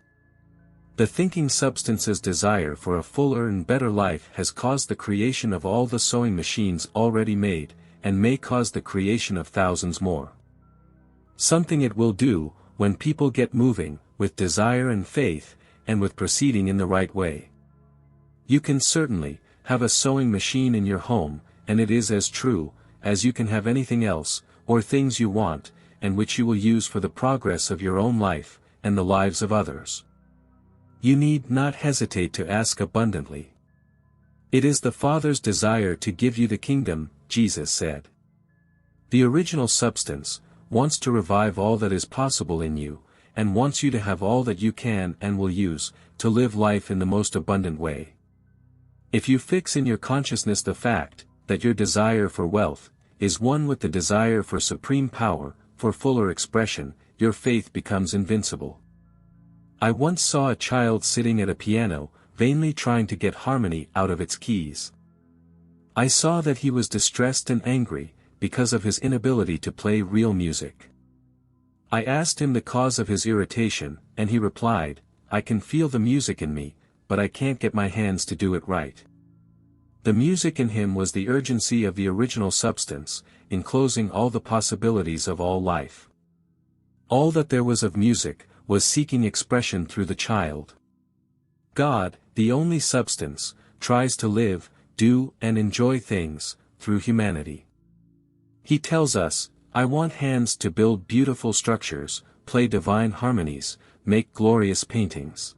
The thinking substance's desire for a fuller and better life has caused the creation of all the sewing machines already made, and may cause the creation of thousands more. Something it will do, when people get moving, with desire and faith, and with proceeding in the right way. You can certainly have a sewing machine in your home, and it is as true, as you can have anything else, or things you want, and which you will use for the progress of your own life, and the lives of others. You need not hesitate to ask abundantly. It is the Father's desire to give you the kingdom, Jesus said. The original substance wants to revive all that is possible in you, and wants you to have all that you can and will use, to live life in the most abundant way. If you fix in your consciousness the fact, that your desire for wealth, is one with the desire for supreme power, for fuller expression, your faith becomes invincible. I once saw a child sitting at a piano, vainly trying to get harmony out of its keys. I saw that he was distressed and angry, because of his inability to play real music. I asked him the cause of his irritation, and he replied, "I can feel the music in me, but I can't get my hands to do it right. The music in him was the urgency of the original substance, enclosing all the possibilities of all life. All that there was of music, was seeking expression through the child. God, the only substance, tries to live, do and enjoy things, through humanity. He tells us, I want hands to build beautiful structures, play divine harmonies, make glorious paintings.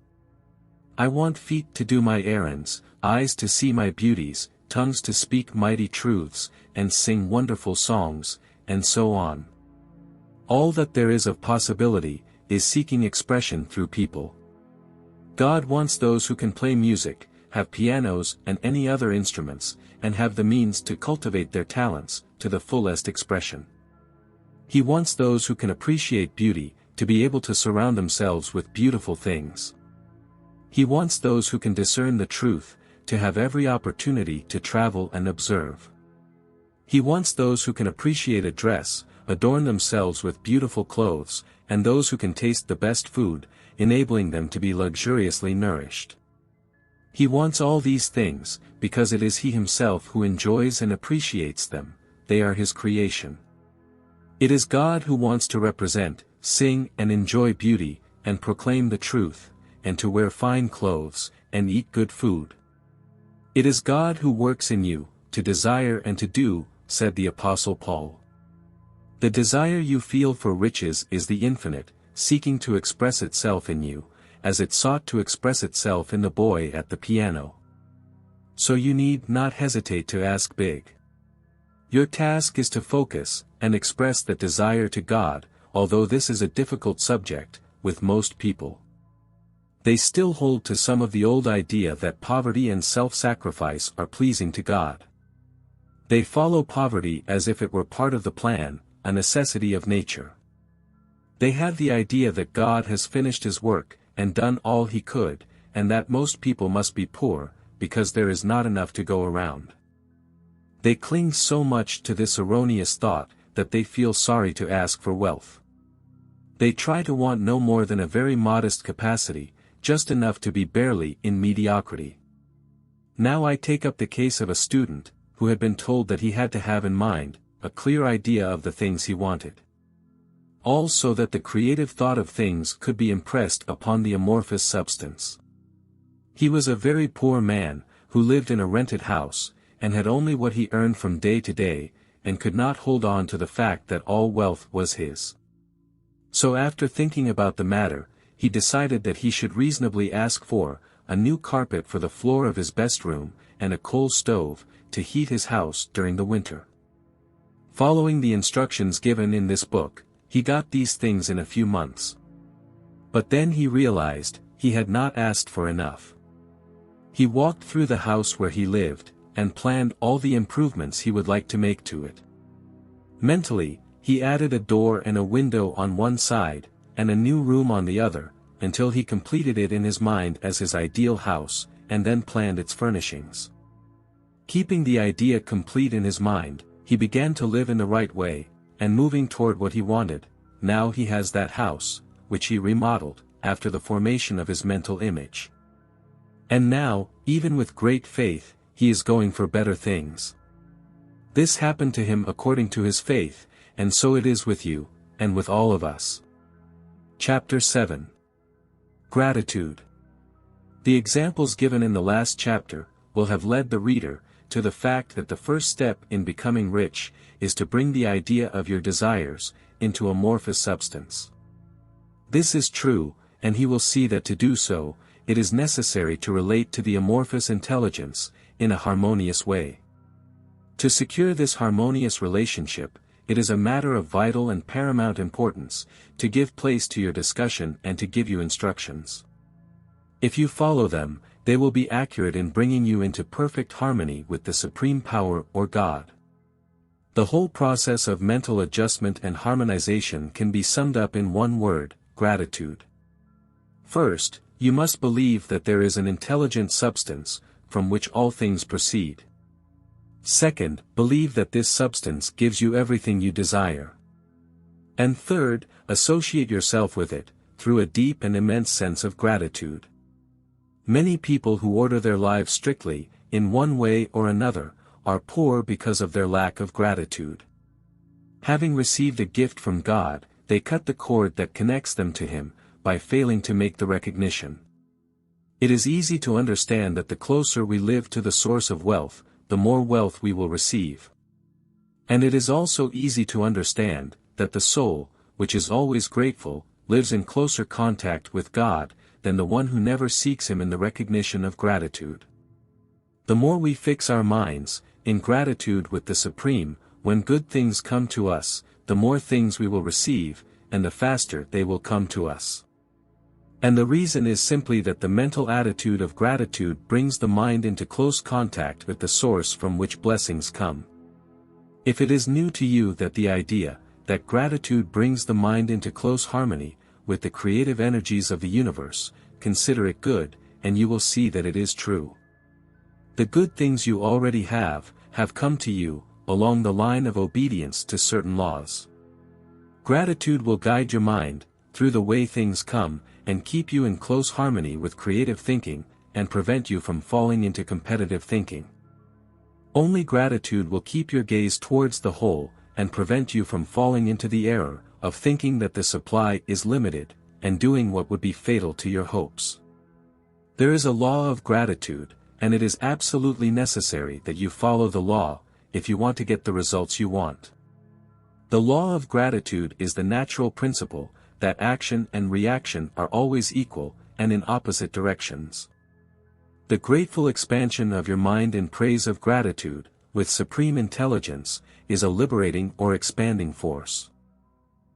I want feet to do my errands, eyes to see my beauties, tongues to speak mighty truths, and sing wonderful songs, and so on. All that there is of possibility, is seeking expression through people. God wants those who can play music, have pianos and any other instruments, and have the means to cultivate their talents, to the fullest expression. He wants those who can appreciate beauty, to be able to surround themselves with beautiful things. He wants those who can discern the truth, to have every opportunity to travel and observe. He wants those who can appreciate a dress, adorn themselves with beautiful clothes, and those who can taste the best food, enabling them to be luxuriously nourished. He wants all these things, because it is He Himself who enjoys and appreciates them, they are His creation. It is God who wants to represent, sing and enjoy beauty, and proclaim the truth, and to wear fine clothes, and eat good food. It is God who works in you, to desire and to do, said the Apostle Paul. The desire you feel for riches is the infinite, seeking to express itself in you, as it sought to express itself in the boy at the piano. So you need not hesitate to ask big. Your task is to focus, and express that desire to God, although this is a difficult subject, with most people. They still hold to some of the old idea that poverty and self-sacrifice are pleasing to God. They follow poverty as if it were part of the plan, a necessity of nature. They have the idea that God has finished His work, and done all He could, and that most people must be poor, because there is not enough to go around. They cling so much to this erroneous thought, that they feel sorry to ask for wealth. They try to want no more than a very modest capacity, just enough to be barely in mediocrity. Now I take up the case of a student, who had been told that he had to have in mind, a clear idea of the things he wanted. All so that the creative thought of things could be impressed upon the amorphous substance. He was a very poor man, who lived in a rented house, and had only what he earned from day to day, and could not hold on to the fact that all wealth was his. So after thinking about the matter, he decided that he should reasonably ask for a new carpet for the floor of his best room, and a coal stove, to heat his house during the winter. Following the instructions given in this book, he got these things in a few months. But then he realized, he had not asked for enough. He walked through the house where he lived, and planned all the improvements he would like to make to it. Mentally, he added a door and a window on one side, and a new room on the other, until he completed it in his mind as his ideal house, and then planned its furnishings. Keeping the idea complete in his mind, he began to live in the right way, and moving toward what he wanted. Now he has that house, which he remodeled, after the formation of his mental image. And now, even with great faith, he is going for better things. This happened to him according to his faith, and so it is with you, and with all of us. Chapter 7. Gratitude. The examples given in the last chapter, will have led the reader, to the fact that the first step in becoming rich, is to bring the idea of your desires, into amorphous substance. This is true, and he will see that to do so, it is necessary to relate to the amorphous intelligence, in a harmonious way. To secure this harmonious relationship, it is a matter of vital and paramount importance, to give place to your discussion and to give you instructions. If you follow them, they will be accurate in bringing you into perfect harmony with the supreme power or God. The whole process of mental adjustment and harmonization can be summed up in one word: gratitude. First, you must believe that there is an intelligent substance, from which all things proceed. Second, believe that this substance gives you everything you desire. And third, associate yourself with it, through a deep and immense sense of gratitude. Many people who order their lives strictly, in one way or another, are poor because of their lack of gratitude. Having received a gift from God, they cut the cord that connects them to Him, by failing to make the recognition. It is easy to understand that the closer we live to the source of wealth, the more wealth we will receive. And it is also easy to understand that the soul, which is always grateful, lives in closer contact with God than the one who never seeks Him in the recognition of gratitude. The more we fix our minds in gratitude with the Supreme, when good things come to us, the more things we will receive, and the faster they will come to us. And the reason is simply that the mental attitude of gratitude brings the mind into close contact with the source from which blessings come. If it is new to you that the idea that gratitude brings the mind into close harmony with the creative energies of the universe, consider it good, and you will see that it is true. The good things you already have come to you, along the line of obedience to certain laws. Gratitude will guide your mind, through the way things come, and keep you in close harmony with creative thinking, and prevent you from falling into competitive thinking. Only gratitude will keep your gaze towards the whole, and prevent you from falling into the error of thinking that the supply is limited, and doing what would be fatal to your hopes. There is a law of gratitude, and it is absolutely necessary that you follow the law, if you want to get the results you want. The law of gratitude is the natural principle, that action and reaction are always equal, and in opposite directions. The grateful expansion of your mind in praise of gratitude, with supreme intelligence, is a liberating or expanding force.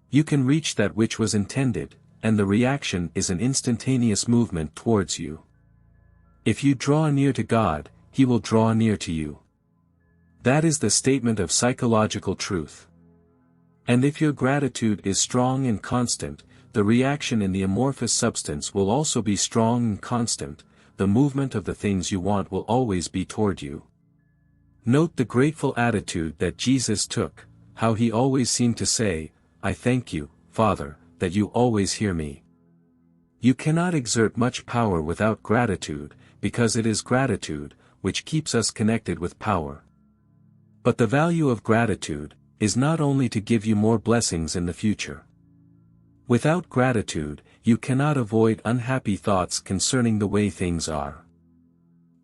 You can reach that which was intended, and the reaction is an instantaneous movement towards you. If you draw near to God, He will draw near to you. That is the statement of psychological truth. And if your gratitude is strong and constant, the reaction in the amorphous substance will also be strong and constant, the movement of the things you want will always be toward you. Note the grateful attitude that Jesus took, how He always seemed to say, "I thank you, Father, that you always hear me." You cannot exert much power without gratitude, because it is gratitude which keeps us connected with power. But the value of gratitude is not only to give you more blessings in the future. Without gratitude, you cannot avoid unhappy thoughts concerning the way things are.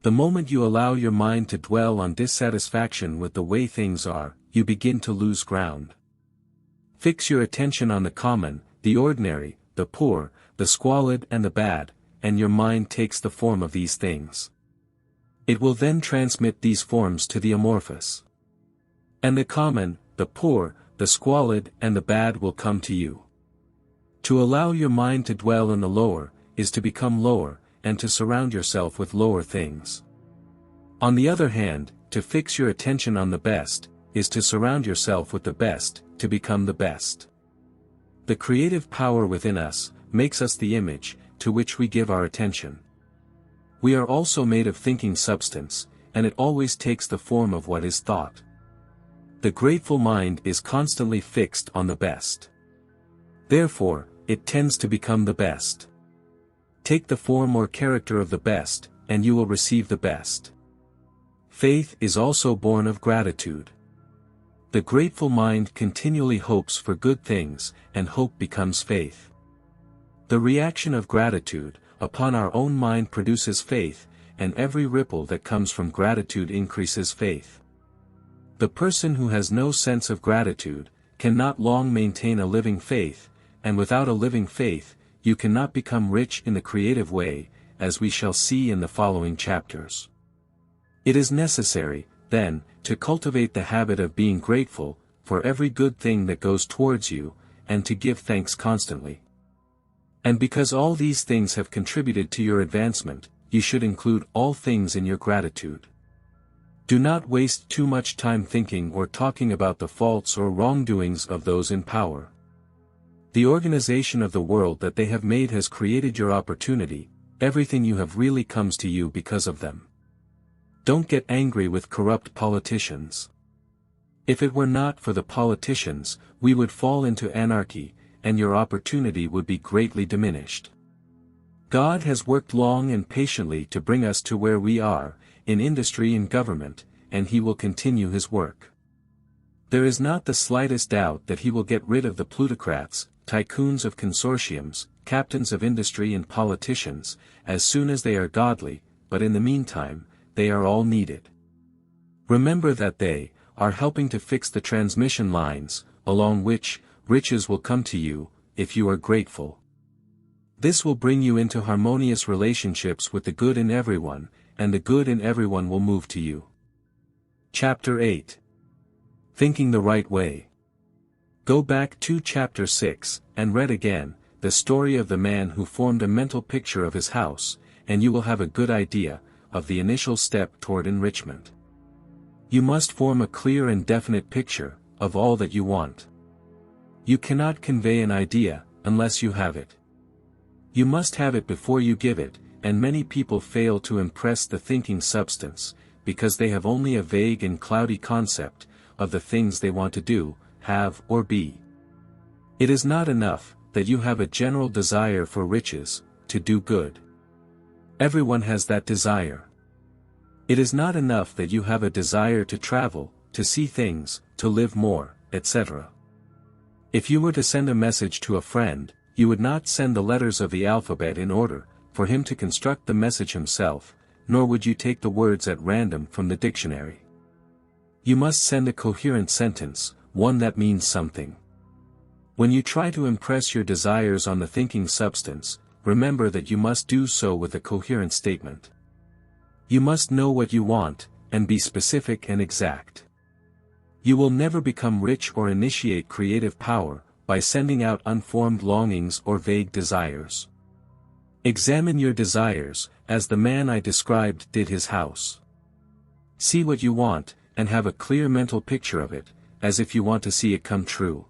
The moment you allow your mind to dwell on dissatisfaction with the way things are, you begin to lose ground. Fix your attention on the common, the ordinary, the poor, the squalid and the bad, and your mind takes the form of these things. It will then transmit these forms to the amorphous. And the common, the poor, the squalid and the bad will come to you. To allow your mind to dwell in the lower, is to become lower, and to surround yourself with lower things. On the other hand, to fix your attention on the best, is to surround yourself with the best, to become the best. The creative power within us, makes us the image, to which we give our attention. We are also made of thinking substance, and it always takes the form of what is thought. The grateful mind is constantly fixed on the best. Therefore, it tends to become the best. Take the form or character of the best, and you will receive the best. Faith is also born of gratitude. The grateful mind continually hopes for good things, and hope becomes faith. The reaction of gratitude upon our own mind produces faith, and every ripple that comes from gratitude increases faith. The person who has no sense of gratitude cannot long maintain a living faith, and without a living faith, you cannot become rich in the creative way, as we shall see in the following chapters. It is necessary, then, to cultivate the habit of being grateful for every good thing that goes towards you, and to give thanks constantly. And because all these things have contributed to your advancement, you should include all things in your gratitude. Do not waste too much time thinking or talking about the faults or wrongdoings of those in power. The organization of the world that they have made has created your opportunity, everything you have really comes to you because of them. Don't get angry with corrupt politicians. If it were not for the politicians, we would fall into anarchy, and your opportunity would be greatly diminished. God has worked long and patiently to bring us to where we are, in industry and government, and He will continue His work. There is not the slightest doubt that He will get rid of the plutocrats, tycoons of consortiums, captains of industry and politicians, as soon as they are godly, but in the meantime, they are all needed. Remember that they are helping to fix the transmission lines, along which riches will come to you, if you are grateful. This will bring you into harmonious relationships with the good in everyone, and the good in everyone will move to you. Chapter 8. Thinking the Right Way. Go back to Chapter 6, and read again, the story of the man who formed a mental picture of his house, and you will have a good idea of the initial step toward enrichment. You must form a clear and definite picture of all that you want. You cannot convey an idea unless you have it. You must have it before you give it, and many people fail to impress the thinking substance, because they have only a vague and cloudy concept of the things they want to do, have or be. It is not enough that you have a general desire for riches, to do good. Everyone has that desire. It is not enough that you have a desire to travel, to see things, to live more, etc. If you were to send a message to a friend, you would not send the letters of the alphabet in order for him to construct the message himself, nor would you take the words at random from the dictionary. You must send a coherent sentence, one that means something. When you try to impress your desires on the thinking substance, remember that you must do so with a coherent statement. You must know what you want, and be specific and exact. You will never become rich or initiate creative power by sending out unformed longings or vague desires. Examine your desires, as the man I described did his house. See what you want, and have a clear mental picture of it, as if you want to see it come true.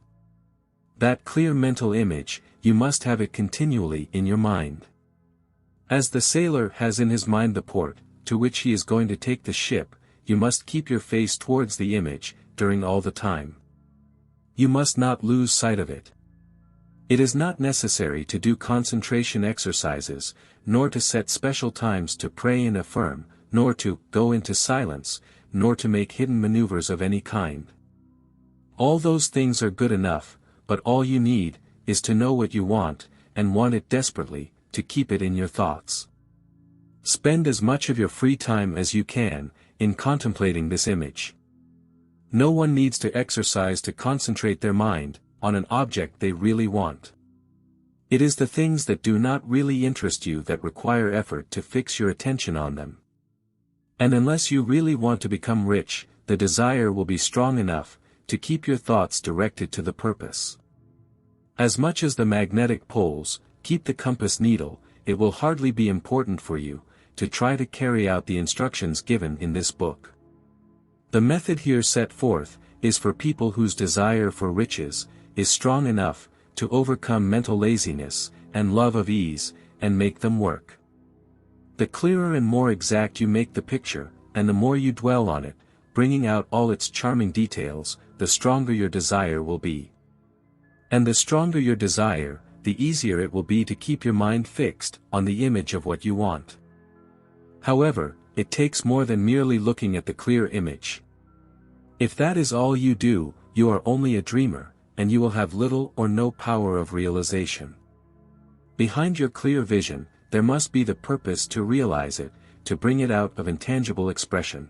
That clear mental image, you must have it continually in your mind. As the sailor has in his mind the port, to which he is going to take the ship, you must keep your face towards the image, during all the time. You must not lose sight of it. It is not necessary to do concentration exercises, nor to set special times to pray and affirm, nor to go into silence, nor to make hidden maneuvers of any kind. All those things are good enough, but all you need is to know what you want, and want it desperately, to keep it in your thoughts. Spend as much of your free time as you can, in contemplating this image. No one needs to exercise to concentrate their mind on an object they really want. It is the things that do not really interest you that require effort to fix your attention on them. And unless you really want to become rich, the desire will be strong enough to keep your thoughts directed to the purpose. As much as the magnetic poles keep the compass needle, it will hardly be important for you to try to carry out the instructions given in this book. The method here set forth is for people whose desire for riches is strong enough to overcome mental laziness and love of ease, and make them work. The clearer and more exact you make the picture, and the more you dwell on it, bringing out all its charming details, the stronger your desire will be. And the stronger your desire, the easier it will be to keep your mind fixed on the image of what you want. However, it takes more than merely looking at the clear image. If that is all you do, you are only a dreamer, and you will have little or no power of realization. Behind your clear vision, there must be the purpose to realize it, to bring it out of intangible expression.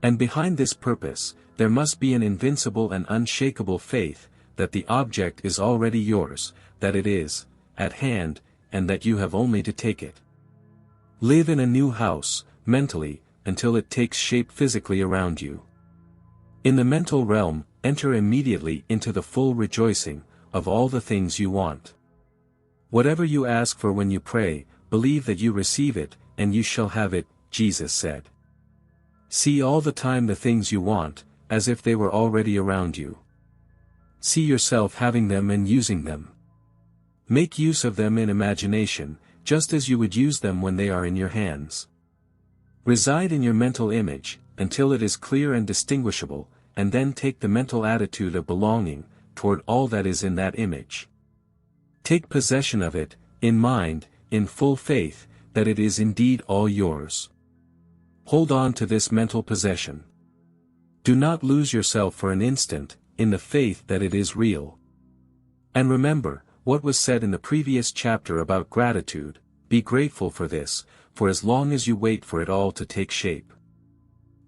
And behind this purpose, there must be an invincible and unshakable faith, that the object is already yours, that it is at hand, and that you have only to take it. Live in a new house, mentally, until it takes shape physically around you. In the mental realm, enter immediately into the full rejoicing of all the things you want. Whatever you ask for when you pray, believe that you receive it, and you shall have it, Jesus said. See all the time the things you want, as if they were already around you. See yourself having them and using them. Make use of them in imagination, just as you would use them when they are in your hands. Reside in your mental image, until it is clear and distinguishable, and then take the mental attitude of belonging toward all that is in that image. Take possession of it, in mind, in full faith, that it is indeed all yours. Hold on to this mental possession. Do not lose yourself for an instant, in the faith that it is real. And remember, what was said in the previous chapter about gratitude, be grateful for this, for as long as you wait for it all to take shape.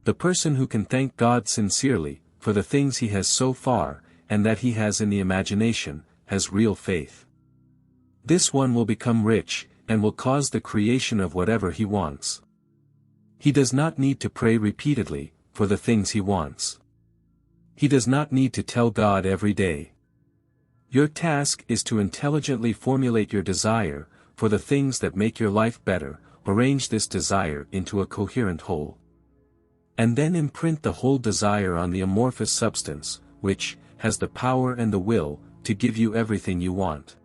The person who can thank God sincerely, for the things he has so far, and that he has in the imagination, has real faith. This one will become rich, and will cause the creation of whatever he wants. He does not need to pray repeatedly, for the things he wants. He does not need to tell God every day. Your task is to intelligently formulate your desire, for the things that make your life better, arrange this desire into a coherent whole. And then imprint the whole desire on the amorphous substance, which has the power and the will, to give you everything you want.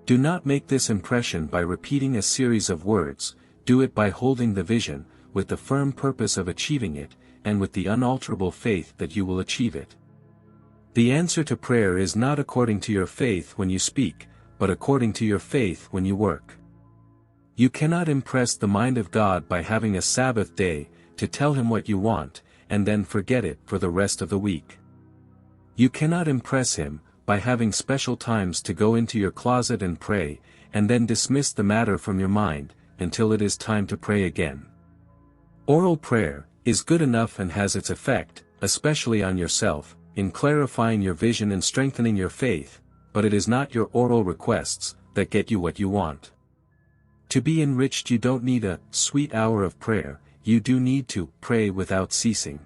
Do not make this impression by repeating a series of words, do it by holding the vision, with the firm purpose of achieving it, and with the unalterable faith that you will achieve it. The answer to prayer is not according to your faith when you speak, but according to your faith when you work. You cannot impress the mind of God by having a Sabbath day, to tell him what you want, and then forget it for the rest of the week. You cannot impress him, by having special times to go into your closet and pray, and then dismiss the matter from your mind, until it is time to pray again. Oral prayer is good enough and has its effect, especially on yourself, in clarifying your vision and strengthening your faith, but it is not your oral requests that get you what you want. To be enriched you don't need a sweet hour of prayer, you do need to pray without ceasing.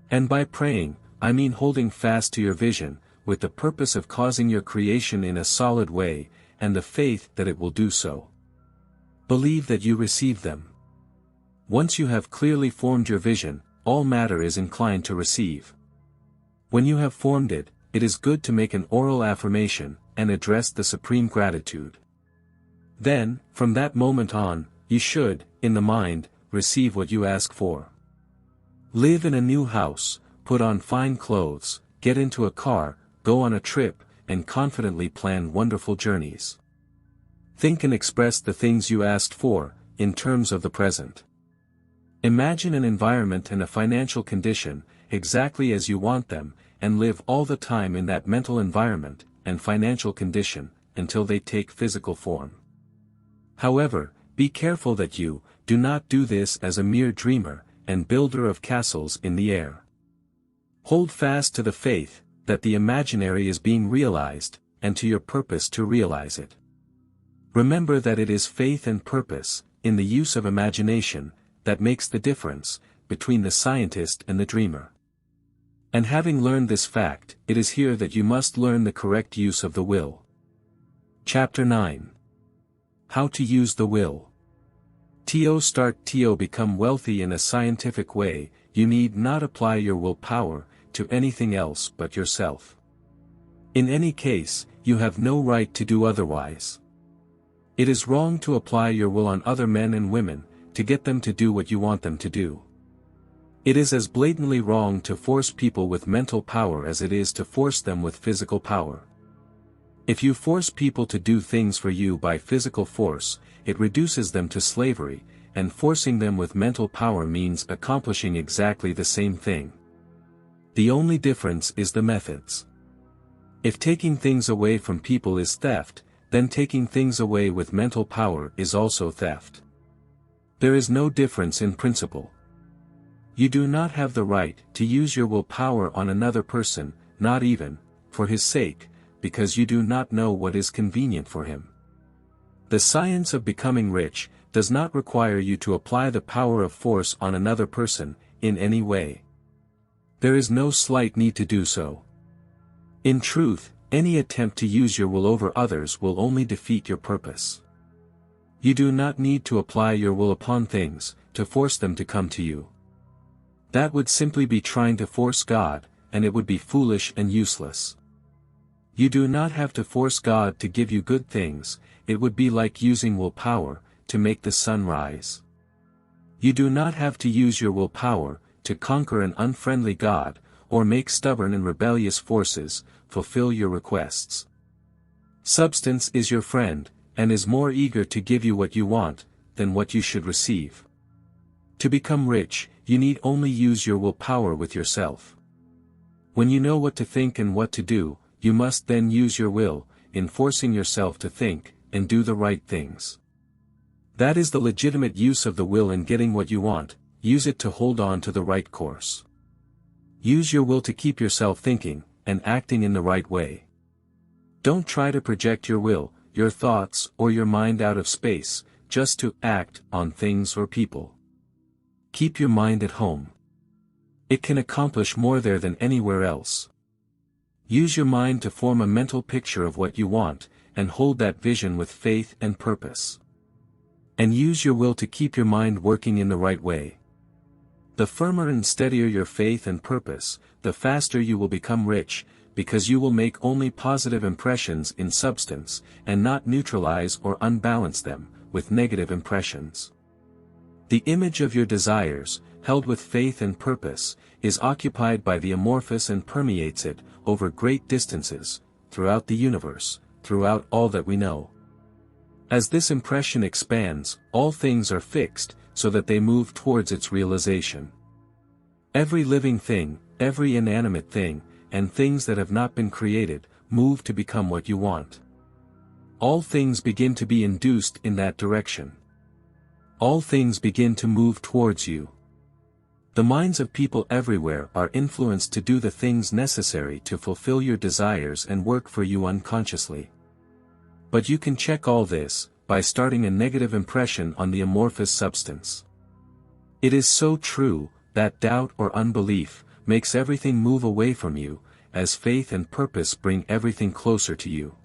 And by praying, I mean holding fast to your vision, with the purpose of causing your creation in a solid way, and the faith that it will do so. Believe that you receive them. Once you have clearly formed your vision, all matter is inclined to receive. When you have formed it, it is good to make an oral affirmation, and address the supreme gratitude. Then, from that moment on, you should, in the mind, receive what you ask for. Live in a new house, put on fine clothes, get into a car, go on a trip, and confidently plan wonderful journeys. Think and express the things you asked for, in terms of the present. Imagine an environment and a financial condition, exactly as you want them, and live all the time in that mental environment, and financial condition, until they take physical form. However, be careful that you do not do this as a mere dreamer, and builder of castles in the air. Hold fast to the faith, that the imaginary is being realized, and to your purpose to realize it. Remember that it is faith and purpose, in the use of imagination, that makes the difference, between the scientist and the dreamer. And having learned this fact, it is here that you must learn the correct use of the will. Chapter 9. How to use the will. To become wealthy in a scientific way, you need not apply your willpower to anything else but yourself. In any case, you have no right to do otherwise. It is wrong to apply your will on other men and women, to get them to do what you want them to do. It is as blatantly wrong to force people with mental power as it is to force them with physical power. If you force people to do things for you by physical force, it reduces them to slavery, and forcing them with mental power means accomplishing exactly the same thing. The only difference is the methods. If taking things away from people is theft, then taking things away with mental power is also theft. There is no difference in principle. You do not have the right to use your willpower on another person, not even, for his sake, because you do not know what is convenient for him. The science of becoming rich does not require you to apply the power of force on another person, in any way. There is no slight need to do so. In truth, any attempt to use your will over others will only defeat your purpose. You do not need to apply your will upon things, to force them to come to you. That would simply be trying to force God, and it would be foolish and useless. You do not have to force God to give you good things, it would be like using willpower, to make the sun rise. You do not have to use your willpower, to conquer an unfriendly God, or make stubborn and rebellious forces fulfill your requests. Substance is your friend, and is more eager to give you what you want, than what you should receive. To become rich, you need only use your willpower with yourself. When you know what to think and what to do, you must then use your will, in forcing yourself to think, and do the right things. That is the legitimate use of the will in getting what you want. Use it to hold on to the right course. Use your will to keep yourself thinking, and acting in the right way. Don't try to project your will, your thoughts, or your mind out of space, just to act on things or people. Keep your mind at home. It can accomplish more there than anywhere else. Use your mind to form a mental picture of what you want, and hold that vision with faith and purpose. And use your will to keep your mind working in the right way. The firmer and steadier your faith and purpose, the faster you will become rich, because you will make only positive impressions in substance, and not neutralize or unbalance them with negative impressions. The image of your desires, held with faith and purpose, is occupied by the amorphous and permeates it, over great distances, throughout the universe, throughout all that we know. As this impression expands, all things are fixed, so that they move towards its realization. Every living thing, every inanimate thing, and things that have not been created, move to become what you want. All things begin to be induced in that direction. All things begin to move towards you. The minds of people everywhere are influenced to do the things necessary to fulfill your desires and work for you unconsciously. But you can check all this, by starting a negative impression on the amorphous substance. It is so true, that doubt or unbelief, makes everything move away from you, as faith and purpose bring everything closer to you.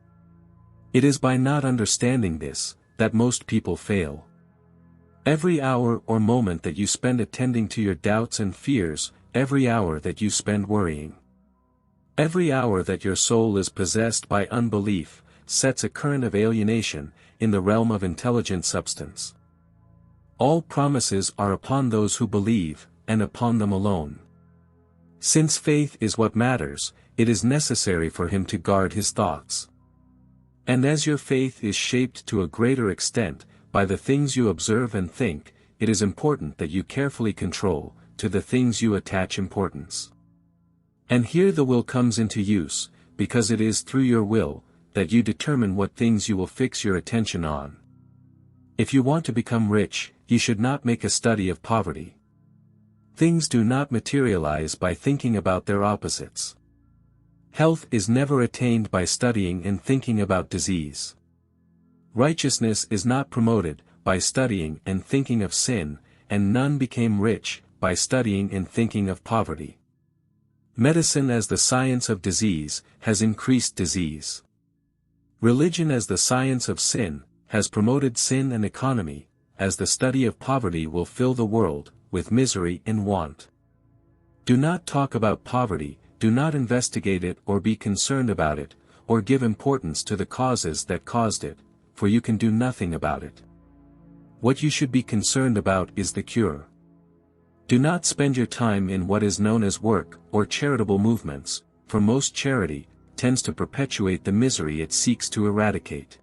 It is by not understanding this, that most people fail. Every hour or moment that you spend attending to your doubts and fears, every hour that you spend worrying, every hour that your soul is possessed by unbelief, sets a current of alienation, in the realm of intelligent substance. All promises are upon those who believe, and upon them alone. Since faith is what matters, it is necessary for him to guard his thoughts. And as your faith is shaped to a greater extent, by the things you observe and think, it is important that you carefully control, to the things you attach importance. And here the will comes into use, because it is through your will, that you determine what things you will fix your attention on. If you want to become rich, you should not make a study of poverty. Things do not materialize by thinking about their opposites. Health is never attained by studying and thinking about disease. Righteousness is not promoted, by studying and thinking of sin, and none became rich, by studying and thinking of poverty. Medicine as the science of disease, has increased disease. Religion as the science of sin, has promoted sin and economy, as the study of poverty will fill the world, with misery and want. Do not talk about poverty, do not investigate it or be concerned about it, or give importance to the causes that caused it, for you can do nothing about it. What you should be concerned about is the cure. Do not spend your time in what is known as work, or charitable movements, for most charity tends to perpetuate the misery it seeks to eradicate.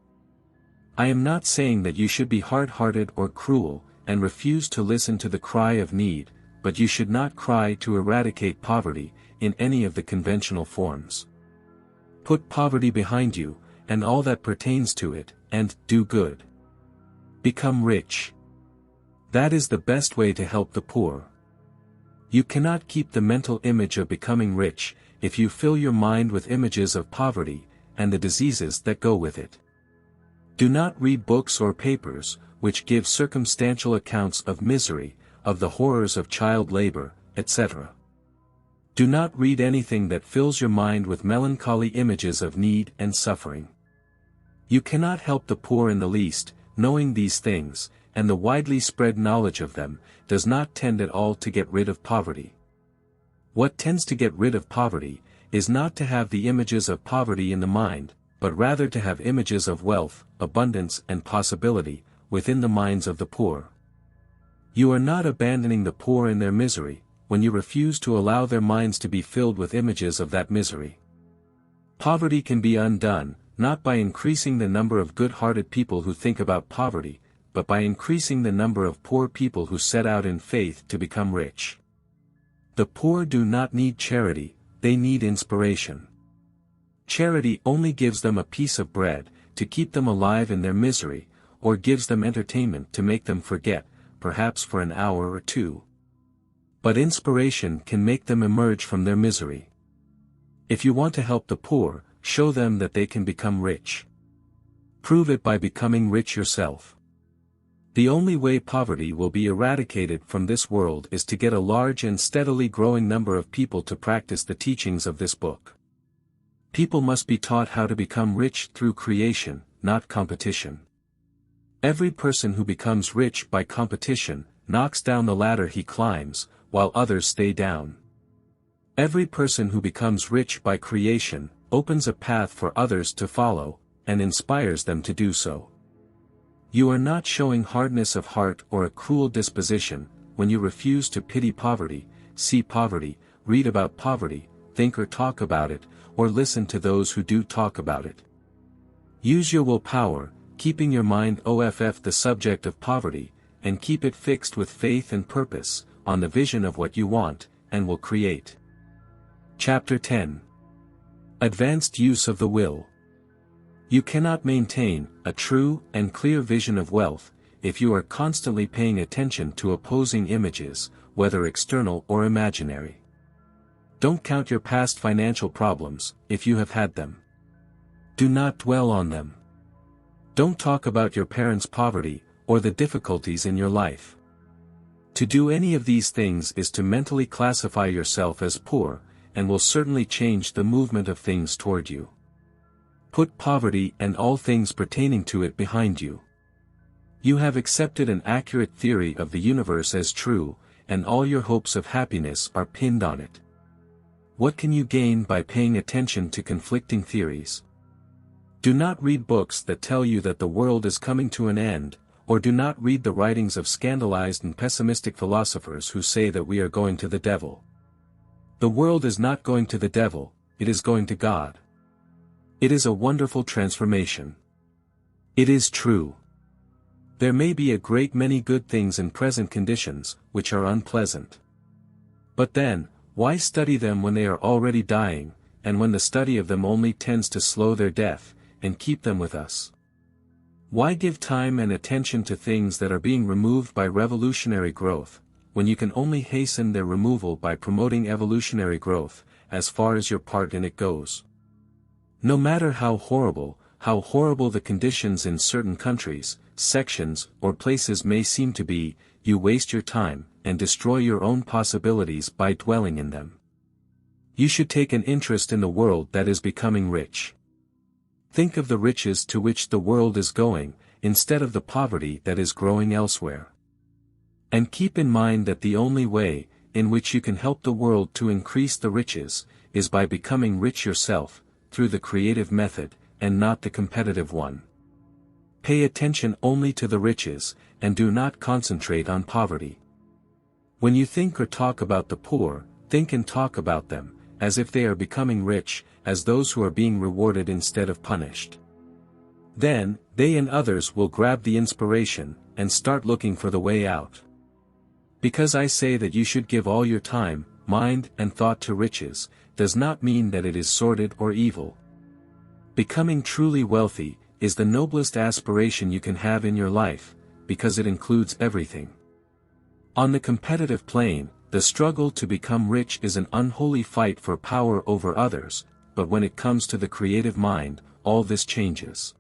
I am not saying that you should be hard-hearted or cruel, and refuse to listen to the cry of need, but you should not cry to eradicate poverty, in any of the conventional forms. Put poverty behind you, and all that pertains to it, and do good. Become rich. That is the best way to help the poor. You cannot keep the mental image of becoming rich, if you fill your mind with images of poverty, and the diseases that go with it. Do not read books or papers, which give circumstantial accounts of misery, of the horrors of child labor, etc. Do not read anything that fills your mind with melancholy images of need and suffering. You cannot help the poor in the least, knowing these things, and the widely spread knowledge of them, does not tend at all to get rid of poverty. What tends to get rid of poverty, is not to have the images of poverty in the mind, but rather to have images of wealth, abundance and possibility, within the minds of the poor. You are not abandoning the poor in their misery, when you refuse to allow their minds to be filled with images of that misery. Poverty can be undone, not by increasing the number of good-hearted people who think about poverty, but by increasing the number of poor people who set out in faith to become rich. The poor do not need charity, they need inspiration. Charity only gives them a piece of bread, to keep them alive in their misery, or gives them entertainment to make them forget, perhaps for an hour or two. But inspiration can make them emerge from their misery. If you want to help the poor, show them that they can become rich. Prove it by becoming rich yourself. The only way poverty will be eradicated from this world is to get a large and steadily growing number of people to practice the teachings of this book. People must be taught how to become rich through creation, not competition. Every person who becomes rich by competition, knocks down the ladder he climbs, while others stay down. Every person who becomes rich by creation, opens a path for others to follow, and inspires them to do so. You are not showing hardness of heart or a cruel disposition, when you refuse to pity poverty, see poverty, read about poverty, think or talk about it, or listen to those who do talk about it. Use your willpower, keeping your mind off the subject of poverty, and keep it fixed with faith and purpose, on the vision of what you want, and will create. Chapter 10. Advanced Use of the Will. You cannot maintain a true and clear vision of wealth, if you are constantly paying attention to opposing images, whether external or imaginary. Don't count your past financial problems, if you have had them. Do not dwell on them. Don't talk about your parents' poverty, or the difficulties in your life. To do any of these things is to mentally classify yourself as poor, and will certainly change the movement of things toward you. Put poverty and all things pertaining to it behind you. You have accepted an accurate theory of the universe as true, and all your hopes of happiness are pinned on it. What can you gain by paying attention to conflicting theories? Do not read books that tell you that the world is coming to an end, or do not read the writings of scandalized and pessimistic philosophers who say that we are going to the devil. The world is not going to the devil, it is going to God. It is a wonderful transformation. It is true. There may be a great many good things in present conditions, which are unpleasant. But then, why study them when they are already dying, and when the study of them only tends to slow their death, and keep them with us? Why give time and attention to things that are being removed by revolutionary growth, when you can only hasten their removal by promoting evolutionary growth, as far as your part in it goes? No matter how horrible the conditions in certain countries, sections, or places may seem to be, you waste your time, and destroy your own possibilities by dwelling in them. You should take an interest in the world that is becoming rich. Think of the riches to which the world is going, instead of the poverty that is growing elsewhere. And keep in mind that the only way, in which you can help the world to increase the riches, is by becoming rich yourself, through the creative method, and not the competitive one. Pay attention only to the riches, and do not concentrate on poverty. When you think or talk about the poor, think and talk about them, as if they are becoming rich, as those who are being rewarded instead of punished. Then, they and others will grab the inspiration, and start looking for the way out. Because I say that you should give all your time, mind and thought to riches, does not mean that it is sordid or evil. Becoming truly wealthy, is the noblest aspiration you can have in your life, because it includes everything. On the competitive plane, the struggle to become rich is an unholy fight for power over others, but when it comes to the creative mind, all this changes.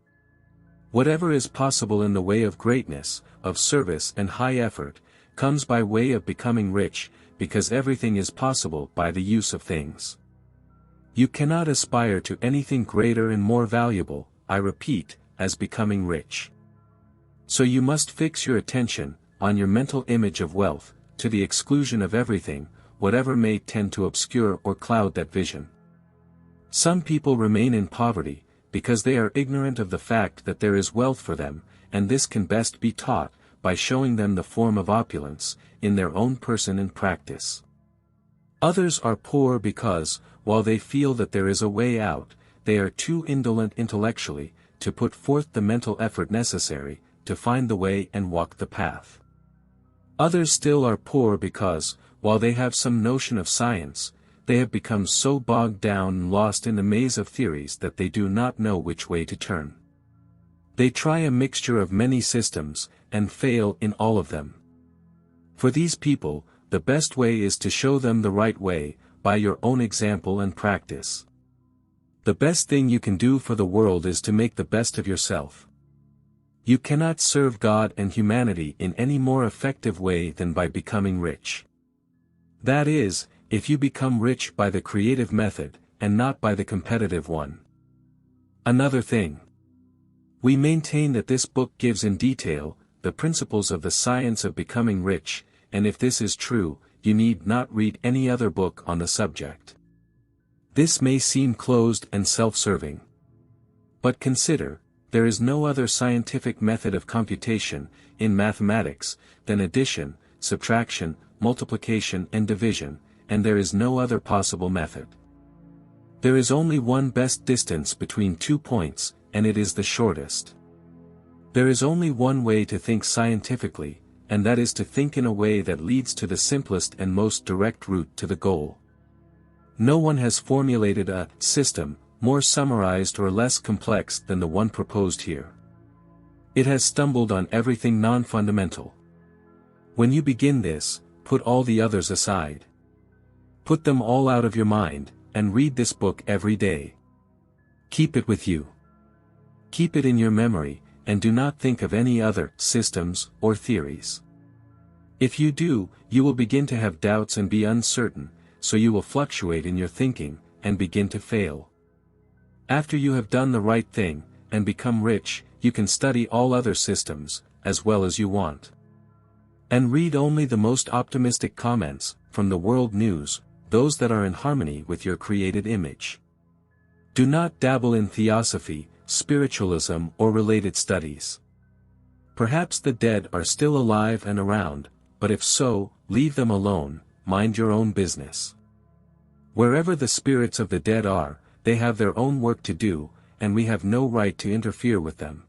Whatever is possible in the way of greatness, of service and high effort, comes by way of becoming rich, because everything is possible by the use of things. You cannot aspire to anything greater and more valuable, I repeat, as becoming rich. So you must fix your attention, on your mental image of wealth, to the exclusion of everything, whatever may tend to obscure or cloud that vision. Some people remain in poverty, because they are ignorant of the fact that there is wealth for them, and this can best be taught, by showing them the form of opulence, in their own person and practice. Others are poor because, while they feel that there is a way out, they are too indolent intellectually, to put forth the mental effort necessary, to find the way and walk the path. Others still are poor because, while they have some notion of science, they have become so bogged down and lost in the maze of theories that they do not know which way to turn. They try a mixture of many systems, and fail in all of them. For these people, the best way is to show them the right way, by your own example and practice. The best thing you can do for the world is to make the best of yourself. You cannot serve God and humanity in any more effective way than by becoming rich. That is, if you become rich by the creative method, and not by the competitive one. Another thing. We maintain that this book gives in detail, the principles of the science of becoming rich, and if this is true, you need not read any other book on the subject. This may seem closed and self-serving. But consider, there is no other scientific method of computation, in mathematics, than addition, subtraction, multiplication and division, and there is no other possible method. There is only one best distance between 2 points, and it is the shortest. There is only one way to think scientifically, and that is to think in a way that leads to the simplest and most direct route to the goal. No one has formulated a system, more summarized or less complex than the one proposed here. It has stumbled on everything non-fundamental. When you begin this, put all the others aside. Put them all out of your mind, and read this book every day. Keep it with you. Keep it in your memory, and do not think of any other systems or theories. If you do, you will begin to have doubts and be uncertain, so you will fluctuate in your thinking, and begin to fail. After you have done the right thing, and become rich, you can study all other systems, as well as you want. And read only the most optimistic comments, from the world news, those that are in harmony with your created image. Do not dabble in theosophy, spiritualism or related studies. Perhaps the dead are still alive and around, but if so, leave them alone, mind your own business. Wherever the spirits of the dead are, they have their own work to do, and we have no right to interfere with them.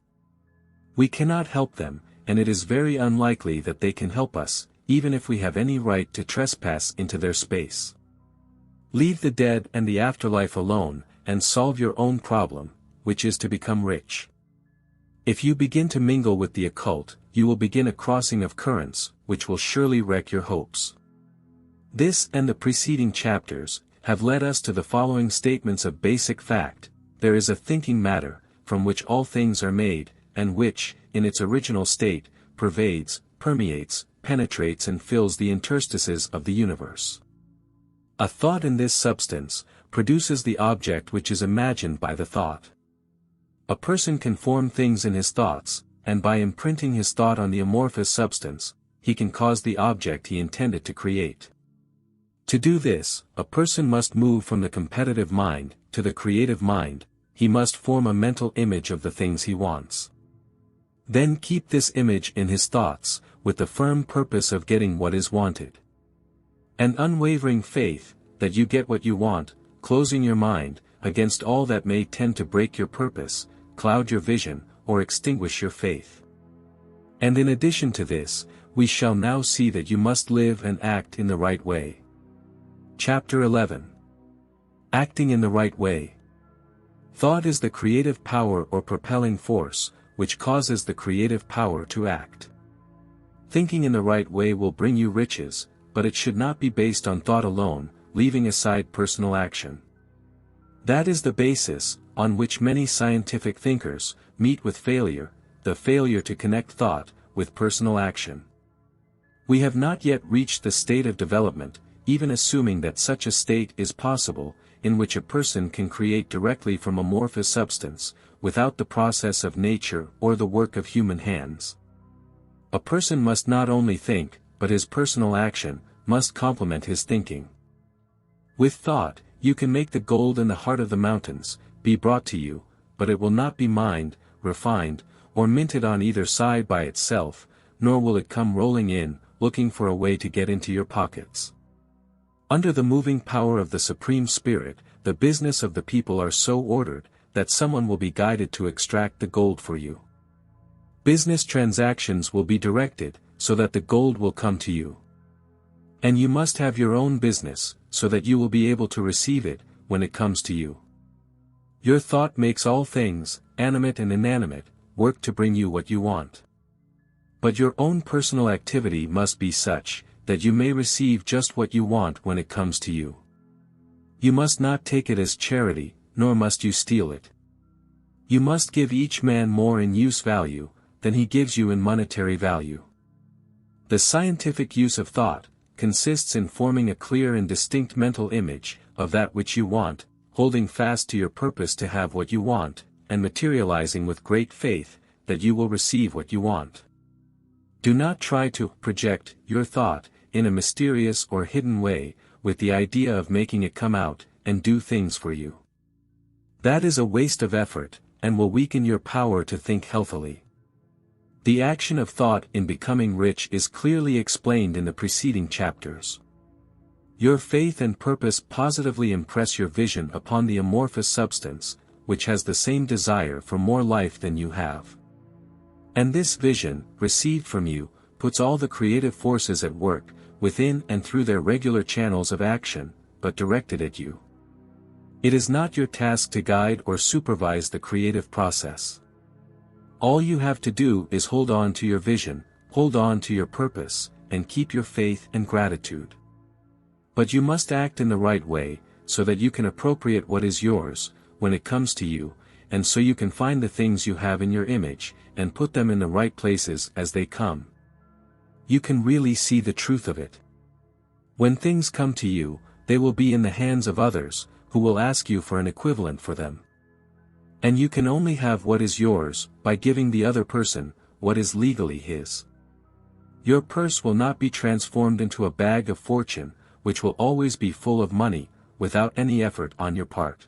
We cannot help them, and it is very unlikely that they can help us, even if we have any right to trespass into their space. Leave the dead and the afterlife alone, and solve your own problem, which is to become rich. If you begin to mingle with the occult, you will begin a crossing of currents, which will surely wreck your hopes. This and the preceding chapters have led us to the following statements of basic fact: there is a thinking matter, from which all things are made, and which, in its original state, pervades, permeates, penetrates and fills the interstices of the universe. A thought in this substance produces the object which is imagined by the thought. A person can form things in his thoughts, and by imprinting his thought on the amorphous substance, he can cause the object he intended to create. To do this, a person must move from the competitive mind to the creative mind. He must form a mental image of the things he wants. Then keep this image in his thoughts, with the firm purpose of getting what is wanted. An unwavering faith, that you get what you want, closing your mind, against all that may tend to break your purpose, cloud your vision, or extinguish your faith. And in addition to this, we shall now see that you must live and act in the right way. Chapter 11. Acting in the right way. Thought is the creative power or propelling force, which causes the creative power to act. Thinking in the right way will bring you riches, but it should not be based on thought alone, leaving aside personal action. That is the basis, on which many scientific thinkers meet with failure, the failure to connect thought with personal action. We have not yet reached the state of development, even assuming that such a state is possible, in which a person can create directly from amorphous substance, without the process of nature or the work of human hands. A person must not only think, but his personal action must complement his thinking. With thought, you can make the gold in the heart of the mountains be brought to you, but it will not be mined, refined, or minted on either side by itself, nor will it come rolling in, looking for a way to get into your pockets. Under the moving power of the Supreme Spirit, the business of the people are so ordered, that someone will be guided to extract the gold for you. Business transactions will be directed, so that the gold will come to you. And you must have your own business, so that you will be able to receive it, when it comes to you. Your thought makes all things, animate and inanimate, work to bring you what you want. But your own personal activity must be such, that you may receive just what you want when it comes to you. You must not take it as charity, nor must you steal it. You must give each man more in use value, than he gives you in monetary value. The scientific use of thought consists in forming a clear and distinct mental image of that which you want, holding fast to your purpose to have what you want, and materializing with great faith that you will receive what you want. Do not try to project your thought in a mysterious or hidden way, with the idea of making it come out and do things for you. That is a waste of effort, and will weaken your power to think healthily. The action of thought in becoming rich is clearly explained in the preceding chapters. Your faith and purpose positively impress your vision upon the amorphous substance, which has the same desire for more life than you have. And this vision, received from you, puts all the creative forces at work, within and through their regular channels of action, but directed at you. It is not your task to guide or supervise the creative process. All you have to do is hold on to your vision, hold on to your purpose, and keep your faith and gratitude. But you must act in the right way, so that you can appropriate what is yours, when it comes to you, and so you can find the things you have in your image, and put them in the right places as they come. You can really see the truth of it. When things come to you, they will be in the hands of others, who will ask you for an equivalent for them. And you can only have what is yours, by giving the other person what is legally his. Your purse will not be transformed into a bag of fortune, which will always be full of money, without any effort on your part.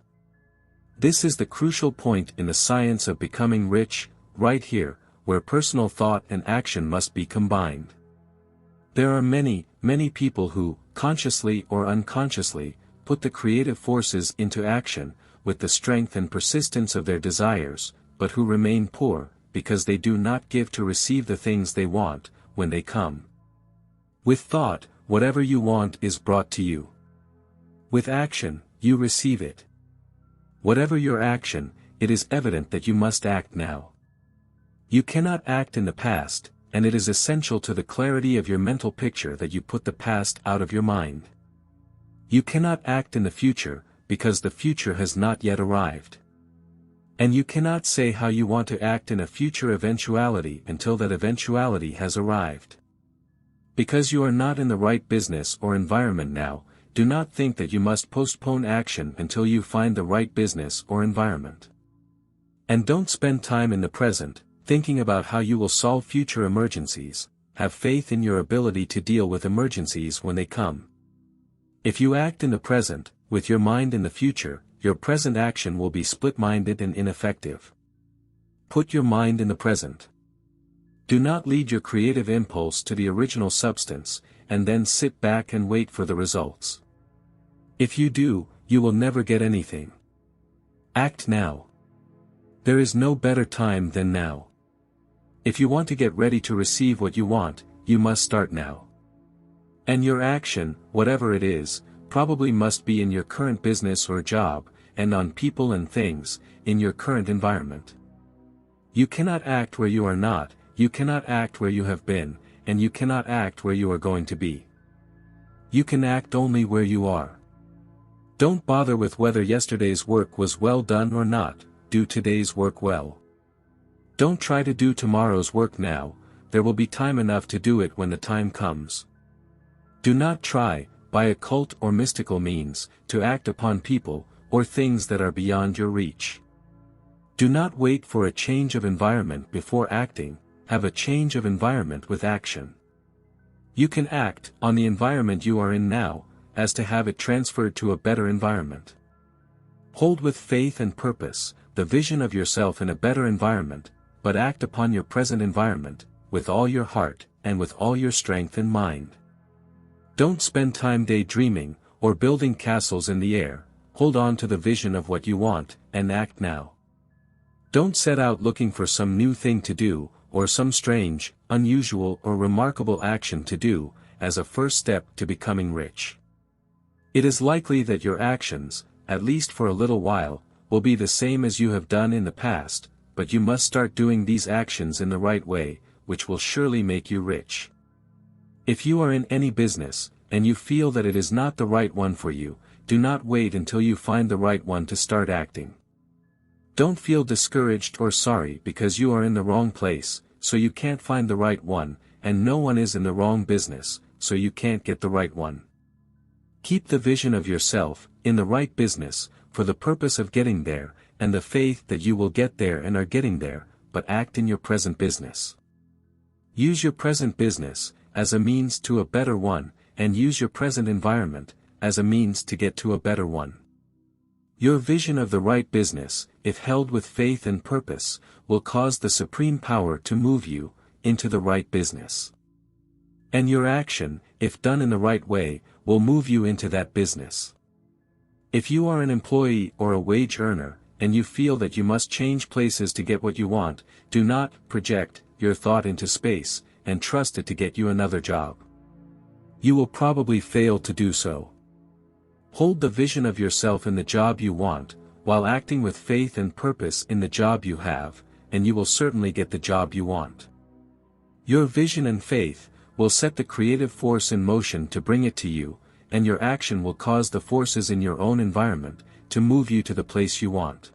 This is the crucial point in the science of becoming rich, right here, where personal thought and action must be combined. There are many, many people who, consciously or unconsciously, put the creative forces into action, with the strength and persistence of their desires, but who remain poor, because they do not give to receive the things they want, when they come. With thought, whatever you want is brought to you. With action, you receive it. Whatever your action, it is evident that you must act now. You cannot act in the past, and it is essential to the clarity of your mental picture that you put the past out of your mind. You cannot act in the future, because the future has not yet arrived. And you cannot say how you want to act in a future eventuality until that eventuality has arrived. Because you are not in the right business or environment now, do not think that you must postpone action until you find the right business or environment. And don't spend time in the present, thinking about how you will solve future emergencies. Have faith in your ability to deal with emergencies when they come. If you act in the present, with your mind in the future, your present action will be split-minded and ineffective. Put your mind in the present. Do not lead your creative impulse to the original substance, and then sit back and wait for the results. If you do, you will never get anything. Act now. There is no better time than now. If you want to get ready to receive what you want, you must start now. And your action, whatever it is, probably must be in your current business or job, and on people and things, in your current environment. You cannot act where you are not, you cannot act where you have been, and you cannot act where you are going to be. You can act only where you are. Don't bother with whether yesterday's work was well done or not, do today's work well. Don't try to do tomorrow's work now, there will be time enough to do it when the time comes. Do not try, by occult or mystical means, to act upon people, or things that are beyond your reach. Do not wait for a change of environment before acting, have a change of environment with action. You can act on the environment you are in now, as to have it transferred to a better environment. Hold with faith and purpose, the vision of yourself in a better environment, but act upon your present environment, with all your heart, and with all your strength and mind. Don't spend time daydreaming, or building castles in the air, hold on to the vision of what you want, and act now. Don't set out looking for some new thing to do, or some strange, unusual or remarkable action to do, as a first step to becoming rich. It is likely that your actions, at least for a little while, will be the same as you have done in the past, but you must start doing these actions in the right way, which will surely make you rich. If you are in any business, and you feel that it is not the right one for you, do not wait until you find the right one to start acting. Don't feel discouraged or sorry because you are in the wrong place, so you can't find the right one, and no one is in the wrong business, so you can't get the right one. Keep the vision of yourself, in the right business, for the purpose of getting there, and the faith that you will get there and are getting there, but act in your present business. Use your present business, as a means to a better one, and use your present environment, as a means to get to a better one. Your vision of the right business, if held with faith and purpose, will cause the supreme power to move you, into the right business. And your action, if done in the right way, will move you into that business. If you are an employee or a wage earner, and you feel that you must change places to get what you want, do not project your thought into space, and trust it to get you another job. You will probably fail to do so. Hold the vision of yourself in the job you want, while acting with faith and purpose in the job you have, and you will certainly get the job you want. Your vision and faith will set the creative force in motion to bring it to you, and your action will cause the forces in your own environment to move you to the place you want.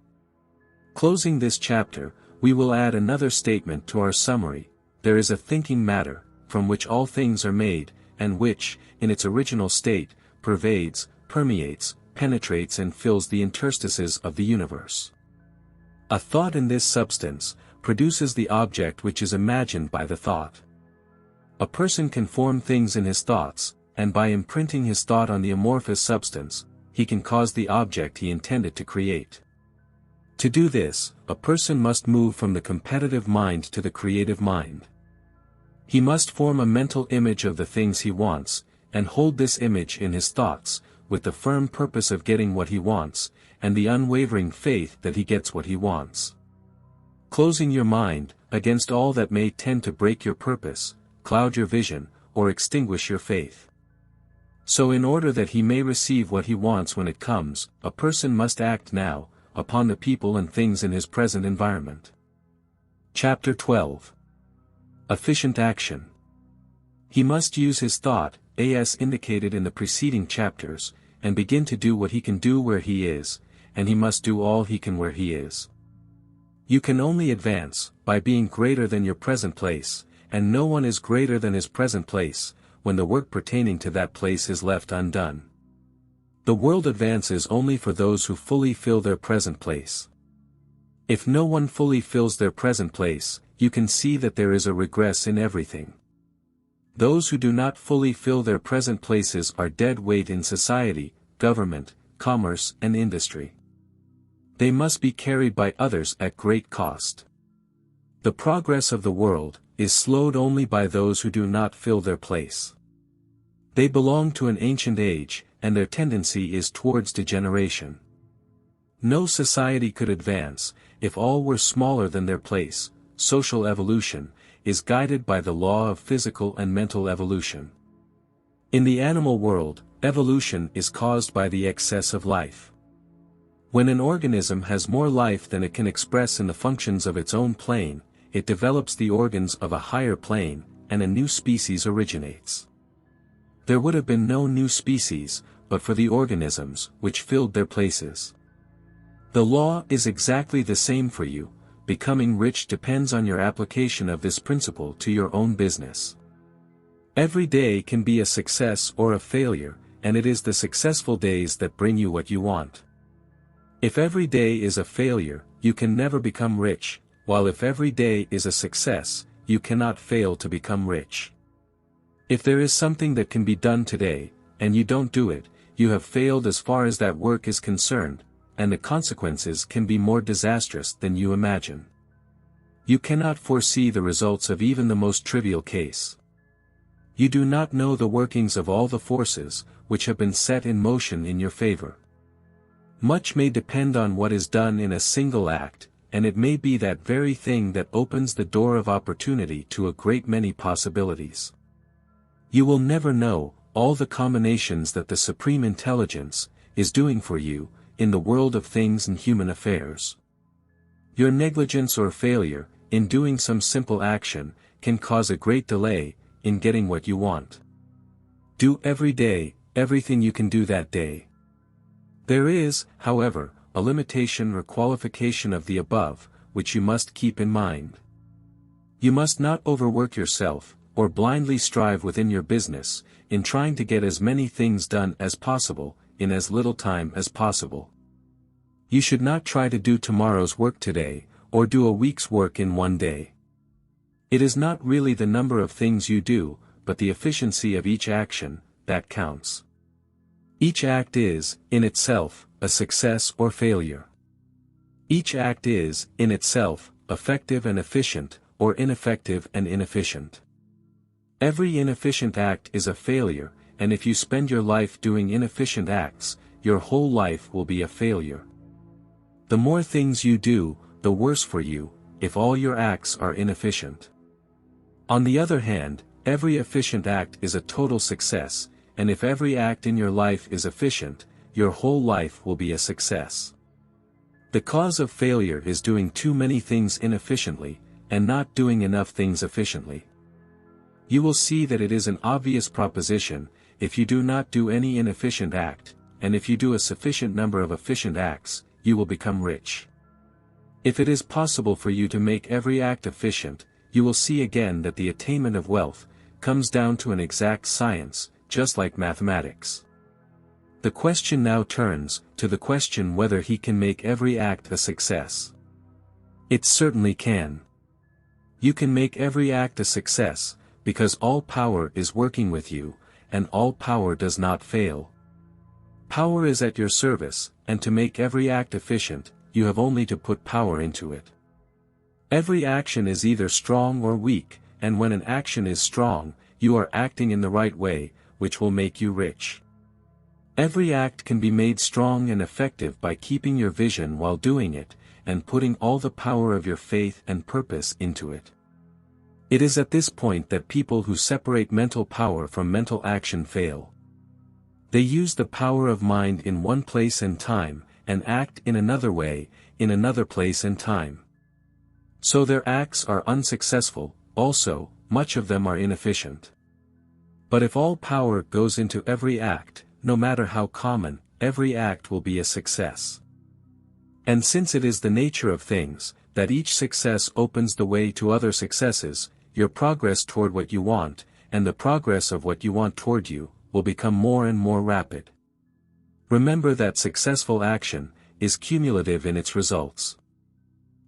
Closing this chapter, we will add another statement to our summary: there is a thinking matter, from which all things are made, and which, in its original state, pervades, permeates, penetrates and fills the interstices of the universe. A thought in this substance produces the object which is imagined by the thought. A person can form things in his thoughts, and by imprinting his thought on the amorphous substance, he can cause the object he intended to create. To do this, a person must move from the competitive mind to the creative mind. He must form a mental image of the things he wants, and hold this image in his thoughts, with the firm purpose of getting what he wants, and the unwavering faith that he gets what he wants. Closing your mind, against all that may tend to break your purpose, cloud your vision, or extinguish your faith. So in order that he may receive what he wants when it comes, a person must act now, upon the people and things in his present environment. Chapter 12. Efficient Action. He must use his thought, as indicated in the preceding chapters, and begin to do what he can do where he is, and he must do all he can where he is. You can only advance, by being greater than your present place, and no one is greater than his present place, when the work pertaining to that place is left undone. The world advances only for those who fully fill their present place. If no one fully fills their present place, you can see that there is a regress in everything. Those who do not fully fill their present places are dead weight in society, government, commerce and industry. They must be carried by others at great cost. The progress of the world is slowed only by those who do not fill their place. They belong to an ancient age, and their tendency is towards degeneration. No society could advance, if all were smaller than their place. Social evolution is guided by the law of physical and mental evolution. In the animal world, evolution is caused by the excess of life. When an organism has more life than it can express in the functions of its own plane, it develops the organs of a higher plane, and a new species originates. There would have been no new species, but for the organisms which filled their places. The law is exactly the same for you. Becoming rich depends on your application of this principle to your own business. Every day can be a success or a failure, and it is the successful days that bring you what you want. If every day is a failure, you can never become rich, while if every day is a success, you cannot fail to become rich. If there is something that can be done today, and you don't do it, you have failed as far as that work is concerned, and the consequences can be more disastrous than you imagine. You cannot foresee the results of even the most trivial case. You do not know the workings of all the forces, which have been set in motion in your favor. Much may depend on what is done in a single act, and it may be that very thing that opens the door of opportunity to a great many possibilities. You will never know all the combinations that the Supreme Intelligence is doing for you in the world of things and human affairs. Your negligence or failure in doing some simple action can cause a great delay in getting what you want. Do every day everything you can do that day. There is, however, a limitation or qualification of the above, which you must keep in mind. You must not overwork yourself, or blindly strive within your business, in trying to get as many things done as possible, in as little time as possible. You should not try to do tomorrow's work today, or do a week's work in one day. It is not really the number of things you do, but the efficiency of each action, that counts. Each act is, in itself, a success or failure. Each act is, in itself, effective and efficient, or ineffective and inefficient. Every inefficient act is a failure, and if you spend your life doing inefficient acts, your whole life will be a failure. The more things you do, the worse for you, if all your acts are inefficient. On the other hand, every efficient act is a total success, and if every act in your life is efficient, your whole life will be a success. The cause of failure is doing too many things inefficiently, and not doing enough things efficiently. You will see that it is an obvious proposition, if you do not do any inefficient act, and if you do a sufficient number of efficient acts, you will become rich. If it is possible for you to make every act efficient, you will see again that the attainment of wealth comes down to an exact science, just like mathematics. The question now turns to the question whether he can make every act a success. It certainly can. You can make every act a success, because all power is working with you, and all power does not fail. Power is at your service, and to make every act efficient, you have only to put power into it. Every action is either strong or weak, and when an action is strong, you are acting in the right way, which will make you rich. Every act can be made strong and effective by keeping your vision while doing it, and putting all the power of your faith and purpose into it. It is at this point that people who separate mental power from mental action fail. They use the power of mind in one place and time, and act in another way, in another place and time. So their acts are unsuccessful, also, much of them are inefficient. But if all power goes into every act, no matter how common, every act will be a success. And since it is the nature of things, that each success opens the way to other successes, your progress toward what you want, and the progress of what you want toward you, will become more and more rapid. Remember that successful action is cumulative in its results.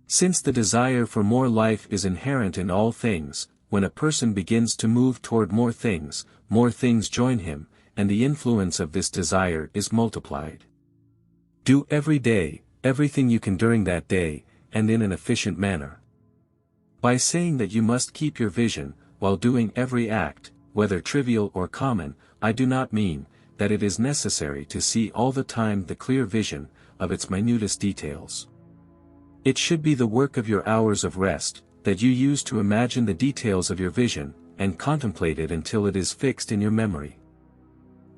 Since the desire for more life is inherent in all things, when a person begins to move toward more things join him, and the influence of this desire is multiplied. Do every day everything you can during that day, and in an efficient manner. By saying that you must keep your vision, while doing every act, whether trivial or common, I do not mean that it is necessary to see all the time the clear vision of its minutest details. It should be the work of your hours of rest, that you use to imagine the details of your vision, and contemplate it until it is fixed in your memory.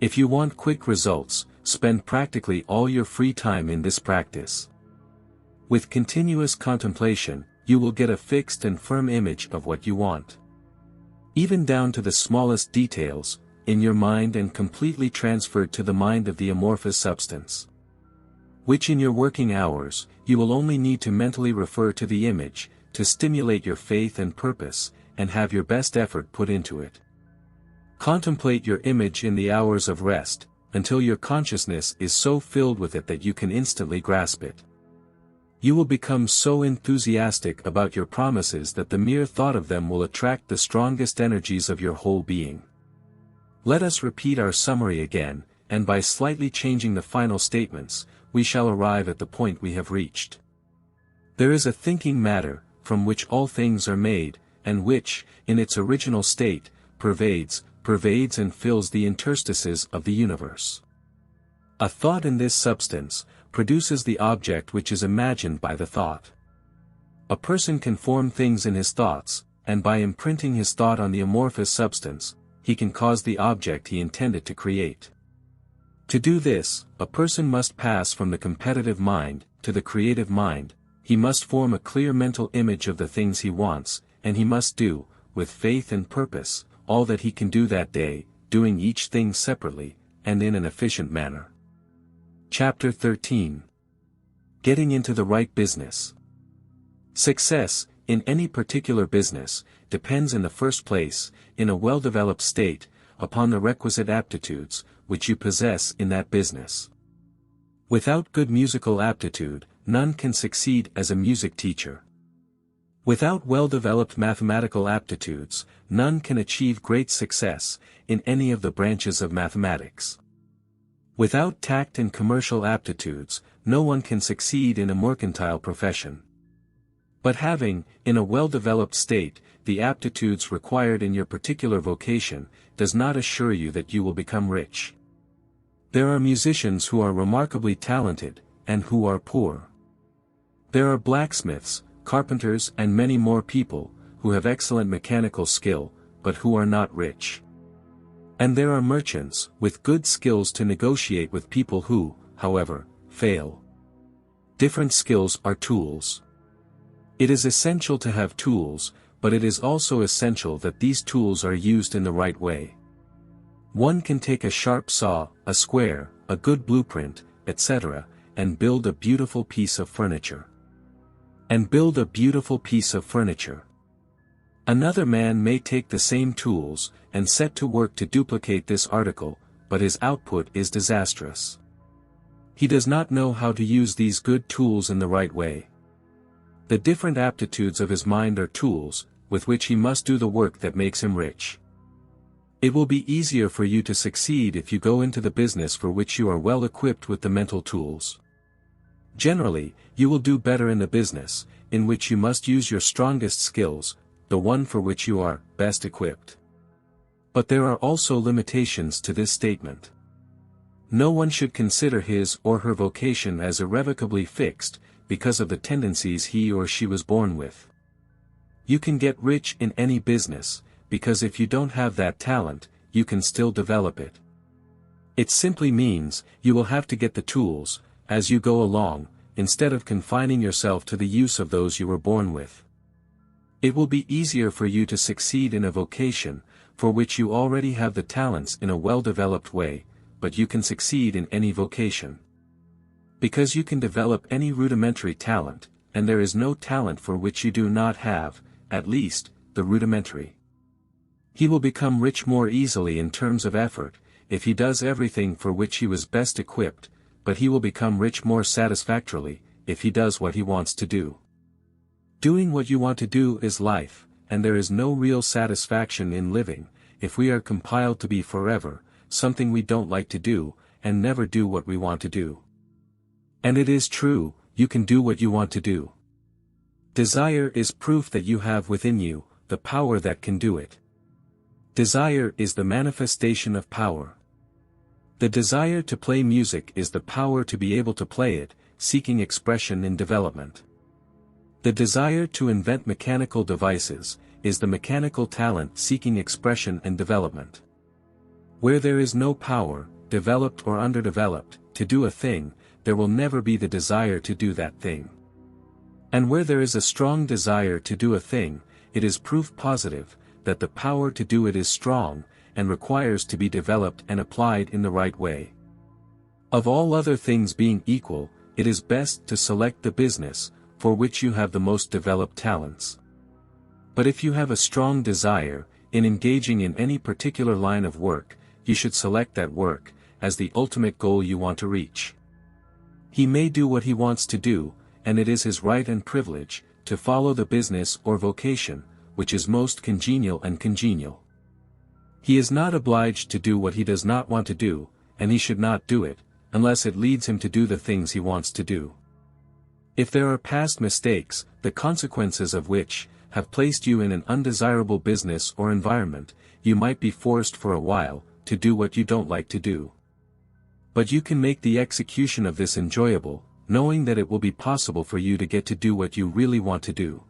If you want quick results, spend practically all your free time in this practice. With continuous contemplation, you will get a fixed and firm image of what you want. Even down to the smallest details, in your mind and completely transferred to the mind of the amorphous substance. Which in your working hours, you will only need to mentally refer to the image, to stimulate your faith and purpose, and have your best effort put into it. Contemplate your image in the hours of rest, until your consciousness is so filled with it that you can instantly grasp it. You will become so enthusiastic about your promises that the mere thought of them will attract the strongest energies of your whole being. Let us repeat our summary again, and by slightly changing the final statements, we shall arrive at the point we have reached. There is a thinking matter, from which all things are made, and which, in its original state, pervades, pervades and fills the interstices of the universe. A thought in this substance produces the object which is imagined by the thought. A person can form things in his thoughts, and by imprinting his thought on the amorphous substance, he can cause the object he intended to create. To do this, a person must pass from the competitive mind to the creative mind. He must form a clear mental image of the things he wants, and he must do, with faith and purpose, all that he can do that day, doing each thing separately, and in an efficient manner. Chapter 13. Getting into the right business. Success, in any particular business, depends in the first place, in a well-developed state, upon the requisite aptitudes, which you possess in that business. Without good musical aptitude, none can succeed as a music teacher. Without well-developed mathematical aptitudes, none can achieve great success, in any of the branches of mathematics. Without tact and commercial aptitudes, no one can succeed in a mercantile profession. But having, in a well-developed state, the aptitudes required in your particular vocation, does not assure you that you will become rich. There are musicians who are remarkably talented, and who are poor. There are blacksmiths, carpenters and many more people, who have excellent mechanical skill, but who are not rich. And there are merchants, with good skills to negotiate with people who, however, fail. Different skills are tools. It is essential to have tools, but it is also essential that these tools are used in the right way. One can take a sharp saw, a square, a good blueprint, etc., and build a beautiful piece of furniture. Another man may take the same tools, and set to work to duplicate this article, but his output is disastrous. He does not know how to use these good tools in the right way. The different aptitudes of his mind are tools, with which he must do the work that makes him rich. It will be easier for you to succeed if you go into the business for which you are well equipped with the mental tools. Generally, you will do better in the business, in which you must use your strongest skills, the one for which you are best equipped. But there are also limitations to this statement. No one should consider his or her vocation as irrevocably fixed, because of the tendencies he or she was born with. You can get rich in any business, because if you don't have that talent, you can still develop it. It simply means, you will have to get the tools, as you go along, instead of confining yourself to the use of those you were born with. It will be easier for you to succeed in a vocation, for which you already have the talents in a well-developed way, but you can succeed in any vocation. Because you can develop any rudimentary talent, and there is no talent for which you do not have, at least, the rudimentary. He will become rich more easily in terms of effort, if he does everything for which he was best equipped, but he will become rich more satisfactorily, if he does what he wants to do. Doing what you want to do is life, and there is no real satisfaction in living, if we are compelled to be forever, something we don't like to do, and never do what we want to do. And it is true, you can do what you want to do. Desire is proof that you have within you, the power that can do it. Desire is the manifestation of power. The desire to play music is the power to be able to play it, seeking expression in development. The desire to invent mechanical devices, is the mechanical talent seeking expression and development. Where there is no power, developed or underdeveloped, to do a thing, there will never be the desire to do that thing. And where there is a strong desire to do a thing, it is proof positive, that the power to do it is strong, and requires to be developed and applied in the right way. Of all other things being equal, it is best to select the business, for which you have the most developed talents. But if you have a strong desire, in engaging in any particular line of work, you should select that work, as the ultimate goal you want to reach. He may do what he wants to do, and it is his right and privilege, to follow the business or vocation, which is most congenial and congenial. He is not obliged to do what he does not want to do, and he should not do it, unless it leads him to do the things he wants to do. If there are past mistakes, the consequences of which, have placed you in an undesirable business or environment, you might be forced for a while to do what you don't like to do. But you can make the execution of this enjoyable, knowing that it will be possible for you to get to do what you really want to do.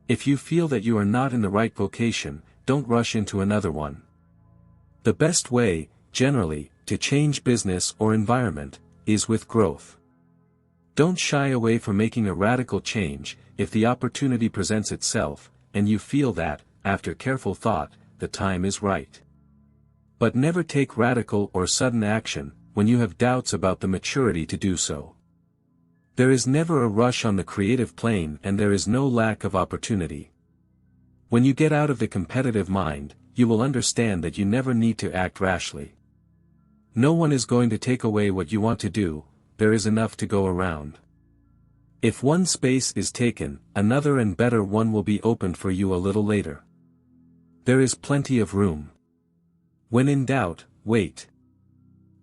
If you feel that you are not in the right vocation, don't rush into another one. The best way, generally, to change business or environment, is with growth. Don't shy away from making a radical change, if the opportunity presents itself, and you feel that, after careful thought, the time is right. But never take radical or sudden action, when you have doubts about the maturity to do so. There is never a rush on the creative plane and there is no lack of opportunity. When you get out of the competitive mind, you will understand that you never need to act rashly. No one is going to take away what you want to do, there is enough to go around. If one space is taken, another and better one will be opened for you a little later. There is plenty of room. When in doubt, wait.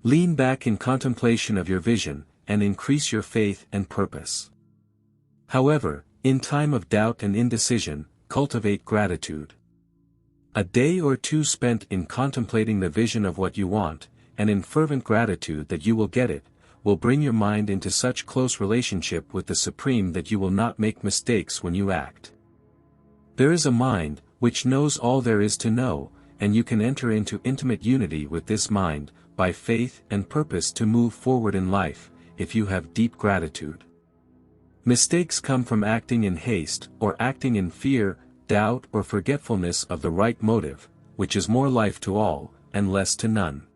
Lean back in contemplation of your vision, and increase your faith and purpose. However, in time of doubt and indecision, cultivate gratitude. A day or two spent in contemplating the vision of what you want, and in fervent gratitude that you will get it, will bring your mind into such close relationship with the Supreme that you will not make mistakes when you act. There is a mind, which knows all there is to know, and you can enter into intimate unity with this mind, by faith and purpose to move forward in life, if you have deep gratitude. Mistakes come from acting in haste, or acting in fear, doubt or forgetfulness of the right motive, which is more life to all, and less to none.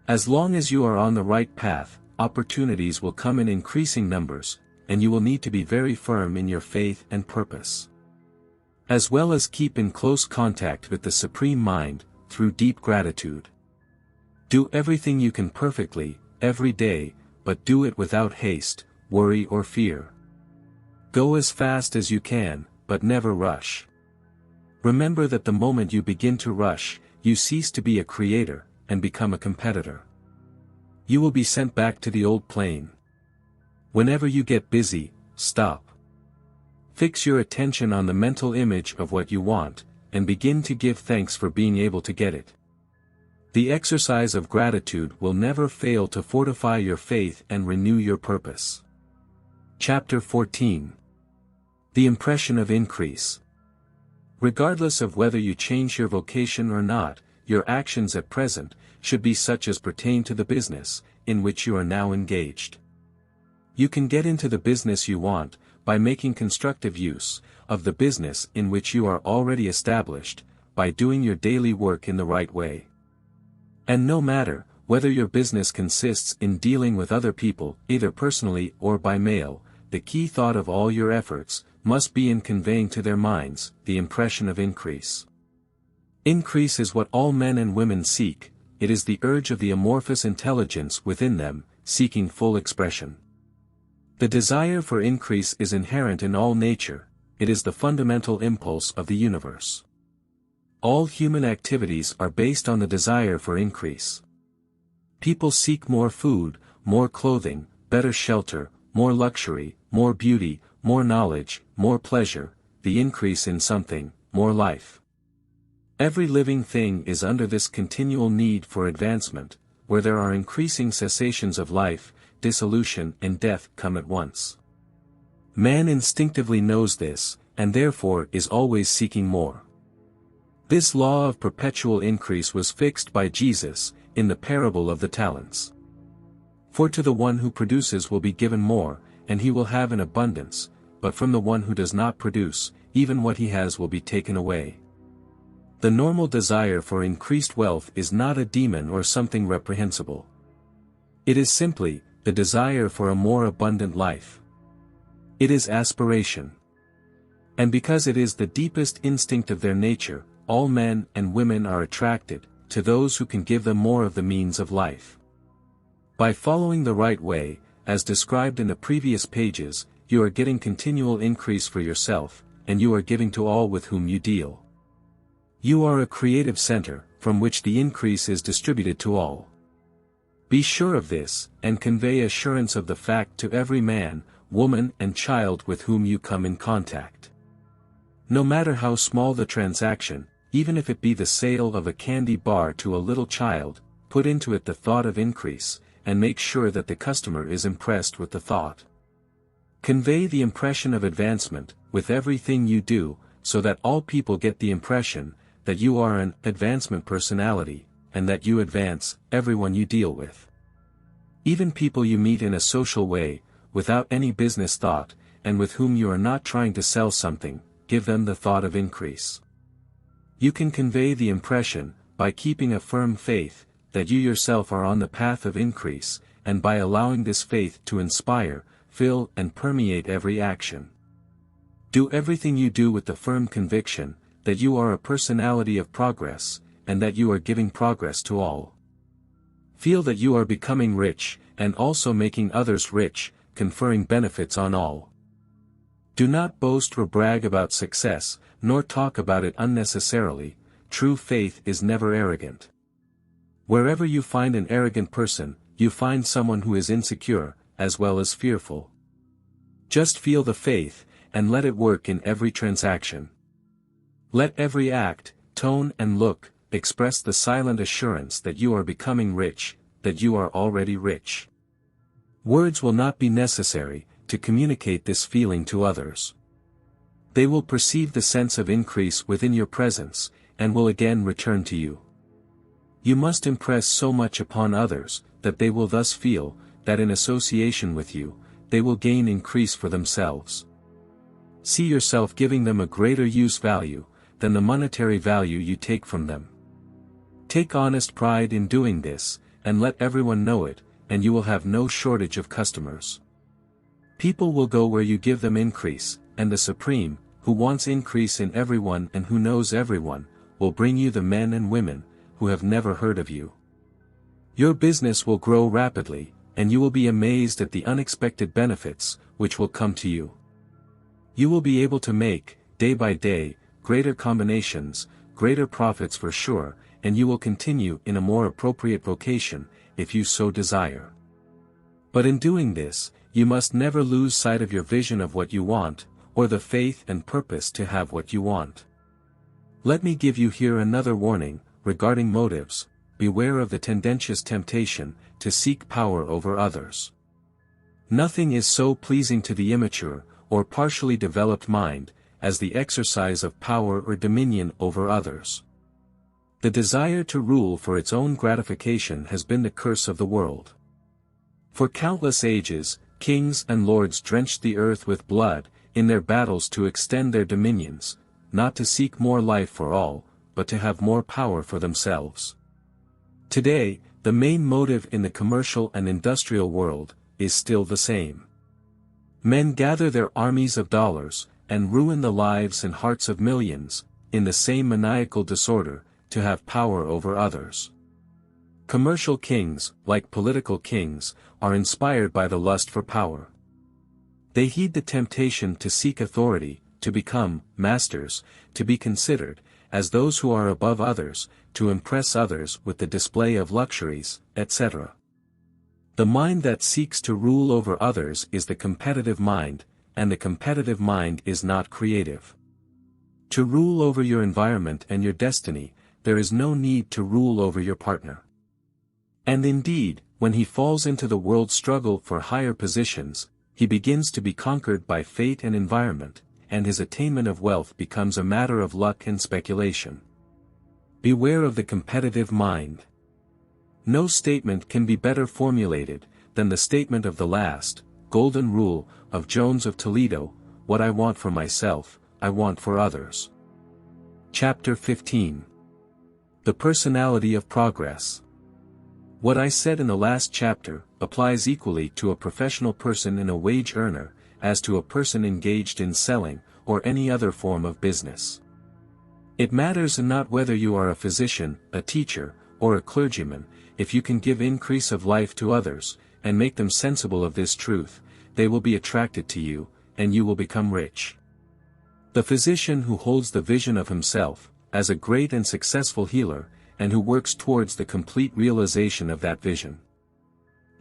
As long as you are on the right path, opportunities will come in increasing numbers, and you will need to be very firm in your faith and purpose. As well as keep in close contact with the Supreme Mind, through deep gratitude. Do everything you can perfectly, every day, but do it without haste, worry or fear. Go as fast as you can, but never rush. Remember that the moment you begin to rush, you cease to be a creator, and become a competitor. You will be sent back to the old plane. Whenever you get busy, stop. Fix your attention on the mental image of what you want, and begin to give thanks for being able to get it. The exercise of gratitude will never fail to fortify your faith and renew your purpose. Chapter 14. The Impression of Increase. Regardless of whether you change your vocation or not, your actions at present should be such as pertain to the business in which you are now engaged. You can get into the business you want by making constructive use of the business in which you are already established, by doing your daily work in the right way. And no matter whether your business consists in dealing with other people, either personally or by mail, the key thought of all your efforts must be in conveying to their minds the impression of increase. Increase is what all men and women seek, it is the urge of the amorphous intelligence within them, seeking full expression. The desire for increase is inherent in all nature, it is the fundamental impulse of the universe. All human activities are based on the desire for increase. People seek more food, more clothing, better shelter, more luxury, more beauty, more knowledge, more pleasure, the increase in something, more life. Every living thing is under this continual need for advancement, where there are increasing cessations of life, dissolution and death come at once. Man instinctively knows this, and therefore is always seeking more. This law of perpetual increase was fixed by Jesus, in the parable of the talents. For to the one who produces will be given more, and he will have an abundance, but from the one who does not produce, even what he has will be taken away. The normal desire for increased wealth is not a demon or something reprehensible. It is simply the desire for a more abundant life. It is aspiration. And because it is the deepest instinct of their nature, all men and women are attracted to those who can give them more of the means of life. By following the right way, as described in the previous pages, you are getting continual increase for yourself, and you are giving to all with whom you deal. You are a creative center, from which the increase is distributed to all. Be sure of this, and convey assurance of the fact to every man, woman and child with whom you come in contact. No matter how small the transaction, even if it be the sale of a candy bar to a little child, put into it the thought of increase, and make sure that the customer is impressed with the thought. Convey the impression of advancement, with everything you do, so that all people get the impression that you are an advancement personality, and that you advance everyone you deal with. Even people you meet in a social way, without any business thought, and with whom you are not trying to sell something, give them the thought of increase. You can convey the impression, by keeping a firm faith, that you yourself are on the path of increase, and by allowing this faith to inspire, fill and permeate every action. Do everything you do with the firm conviction, that you are a personality of progress, and that you are giving progress to all. Feel that you are becoming rich, and also making others rich, conferring benefits on all. Do not boast or brag about success, nor talk about it unnecessarily. True faith is never arrogant. Wherever you find an arrogant person, you find someone who is insecure, as well as fearful. Just feel the faith, and let it work in every transaction. Let every act, tone and look, express the silent assurance that you are becoming rich, that you are already rich. Words will not be necessary to communicate this feeling to others. They will perceive the sense of increase within your presence, and will again return to you. You must impress so much upon others, that they will thus feel, that in association with you, they will gain increase for themselves. See yourself giving them a greater use value, than the monetary value you take from them. Take honest pride in doing this, and let everyone know it, and you will have no shortage of customers. People will go where you give them increase, and the Supreme, who wants increase in everyone and who knows everyone, will bring you the men and women, who have never heard of you. Your business will grow rapidly, and you will be amazed at the unexpected benefits, which will come to you. You will be able to make, day by day, greater combinations, greater profits for sure, and you will continue in a more appropriate vocation, if you so desire. But in doing this, you must never lose sight of your vision of what you want, or the faith and purpose to have what you want. Let me give you here another warning, regarding motives. Beware of the tendentious temptation, to seek power over others. Nothing is so pleasing to the immature, or partially developed mind, as the exercise of power or dominion over others. The desire to rule for its own gratification has been the curse of the world. For countless ages, kings and lords drenched the earth with blood, in their battles to extend their dominions, not to seek more life for all, but to have more power for themselves. Today, the main motive in the commercial and industrial world, is still the same. Men gather their armies of dollars, and ruin the lives and hearts of millions, in the same maniacal disorder, to have power over others. Commercial kings, like political kings, are inspired by the lust for power. They heed the temptation to seek authority, to become masters, to be considered as those who are above others, to impress others with the display of luxuries, etc. The mind that seeks to rule over others is the competitive mind, and the competitive mind is not creative. To rule over your environment and your destiny, there is no need to rule over your partner. And indeed, when he falls into the world struggle for higher positions, he begins to be conquered by fate and environment, and his attainment of wealth becomes a matter of luck and speculation. Beware of the competitive mind. No statement can be better formulated than the statement of the last, golden rule, of Jones of Toledo: what I want for myself, I want for others. Chapter 15. The Personality of Progress. What I said in the last chapter applies equally to a professional person and a wage earner, as to a person engaged in selling, or any other form of business. It matters not whether you are a physician, a teacher, or a clergyman. If you can give increase of life to others, and make them sensible of this truth, they will be attracted to you, and you will become rich. The physician who holds the vision of himself, as a great and successful healer, and who works towards the complete realization of that vision.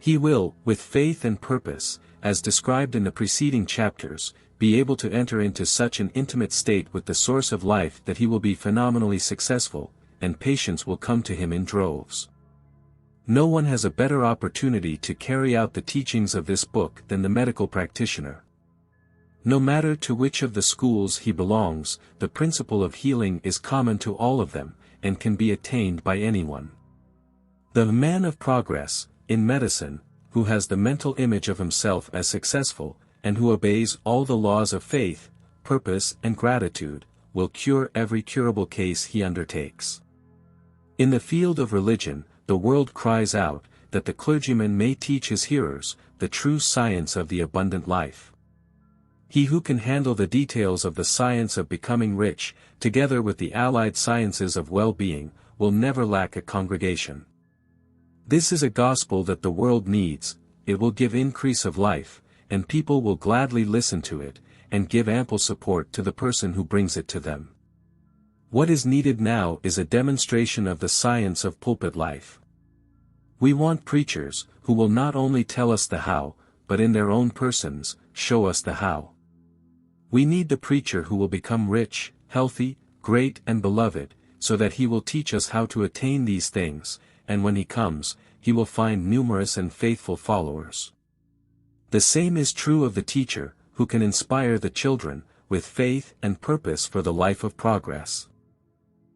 He will, with faith and purpose, as described in the preceding chapters, be able to enter into such an intimate state with the source of life that he will be phenomenally successful, and patients will come to him in droves. No one has a better opportunity to carry out the teachings of this book than the medical practitioner. No matter to which of the schools he belongs, the principle of healing is common to all of them, and can be attained by anyone. The man of progress, in medicine, who has the mental image of himself as successful, and who obeys all the laws of faith, purpose and gratitude, will cure every curable case he undertakes. In the field of religion, the world cries out, that the clergyman may teach his hearers, the true science of the abundant life. He who can handle the details of the science of becoming rich, together with the allied sciences of well-being, will never lack a congregation. This is a gospel that the world needs. It will give increase of life, and people will gladly listen to it, and give ample support to the person who brings it to them. What is needed now is a demonstration of the science of pulpit life. We want preachers, who will not only tell us the how, but in their own persons, show us the how. We need the preacher who will become rich, healthy, great and beloved, so that he will teach us how to attain these things, and when he comes, he will find numerous and faithful followers. The same is true of the teacher, who can inspire the children, with faith and purpose for the life of progress.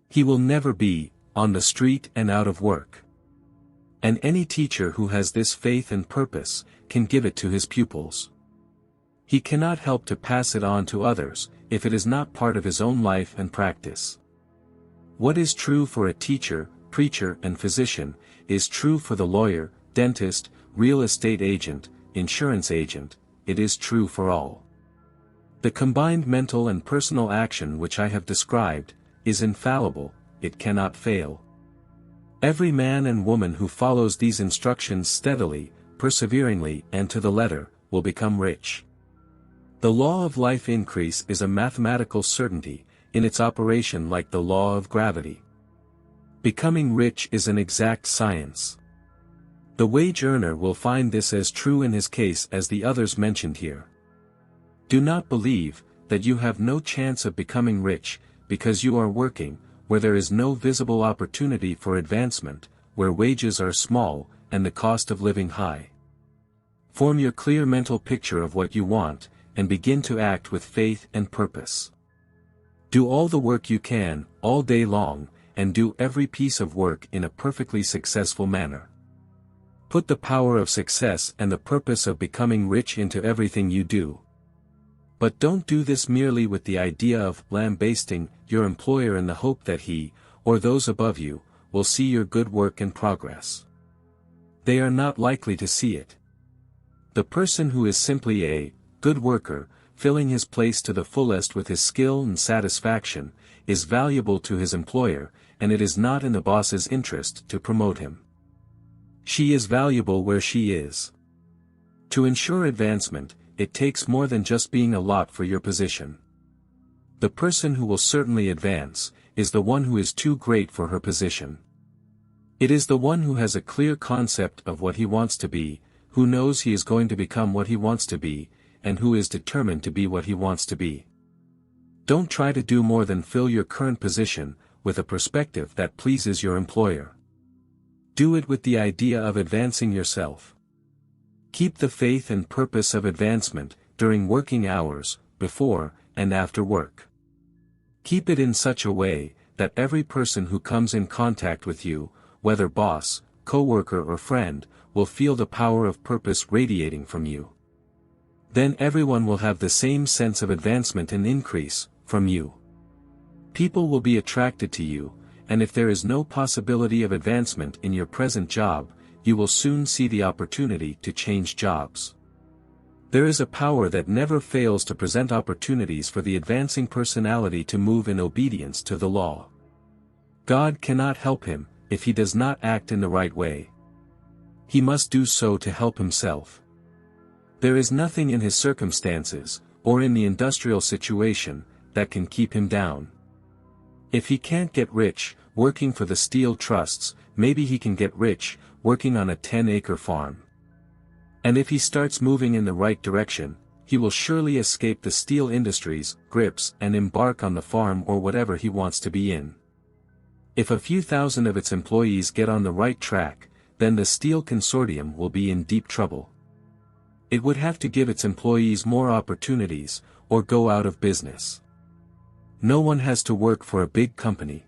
He will never be, on the street and out of work. And any teacher who has this faith and purpose, can give it to his pupils. He cannot help to pass it on to others, if it is not part of his own life and practice. What is true for a teacher, preacher and physician, is true for the lawyer, dentist, real estate agent, insurance agent, it is true for all. The combined mental and personal action which I have described, is infallible, it cannot fail. Every man and woman who follows these instructions steadily, perseveringly and to the letter, will become rich. The law of life increase is a mathematical certainty, in its operation like the law of gravity. Becoming rich is an exact science. The wage earner will find this as true in his case as the others mentioned here. Do not believe, that you have no chance of becoming rich, because you are working, where there is no visible opportunity for advancement, where wages are small, and the cost of living high. Form your clear mental picture of what you want, and begin to act with faith and purpose. Do all the work you can, all day long, and do every piece of work in a perfectly successful manner. Put the power of success and the purpose of becoming rich into everything you do. But don't do this merely with the idea of lambasting your employer in the hope that he, or those above you, will see your good work and progress. They are not likely to see it. The person who is simply a good worker, filling his place to the fullest with his skill and satisfaction, is valuable to his employer, and it is not in the boss's interest to promote him. She is valuable where she is. To ensure advancement, it takes more than just being a lot for your position. The person who will certainly advance, is the one who is too great for her position. It is the one who has a clear concept of what he wants to be, who knows he is going to become what he wants to be, and who is determined to be what he wants to be. Don't try to do more than fill your current position, with a perspective that pleases your employer. Do it with the idea of advancing yourself. Keep the faith and purpose of advancement, during working hours, before, and after work. Keep it in such a way, that every person who comes in contact with you, whether boss, co-worker or friend, will feel the power of purpose radiating from you. Then everyone will have the same sense of advancement and increase, from you. People will be attracted to you, and if there is no possibility of advancement in your present job, you will soon see the opportunity to change jobs. There is a power that never fails to present opportunities for the advancing personality to move in obedience to the law. God cannot help him, if he does not act in the right way. He must do so to help himself. There is nothing in his circumstances, or in the industrial situation, that can keep him down. If he can't get rich, working for the steel trusts, maybe he can get rich, working on a 10-acre farm. And if he starts moving in the right direction, he will surely escape the steel industries, grips, and embark on the farm or whatever he wants to be in. If a few thousand of its employees get on the right track, then the steel consortium will be in deep trouble. It would have to give its employees more opportunities, or go out of business. No one has to work for a big company.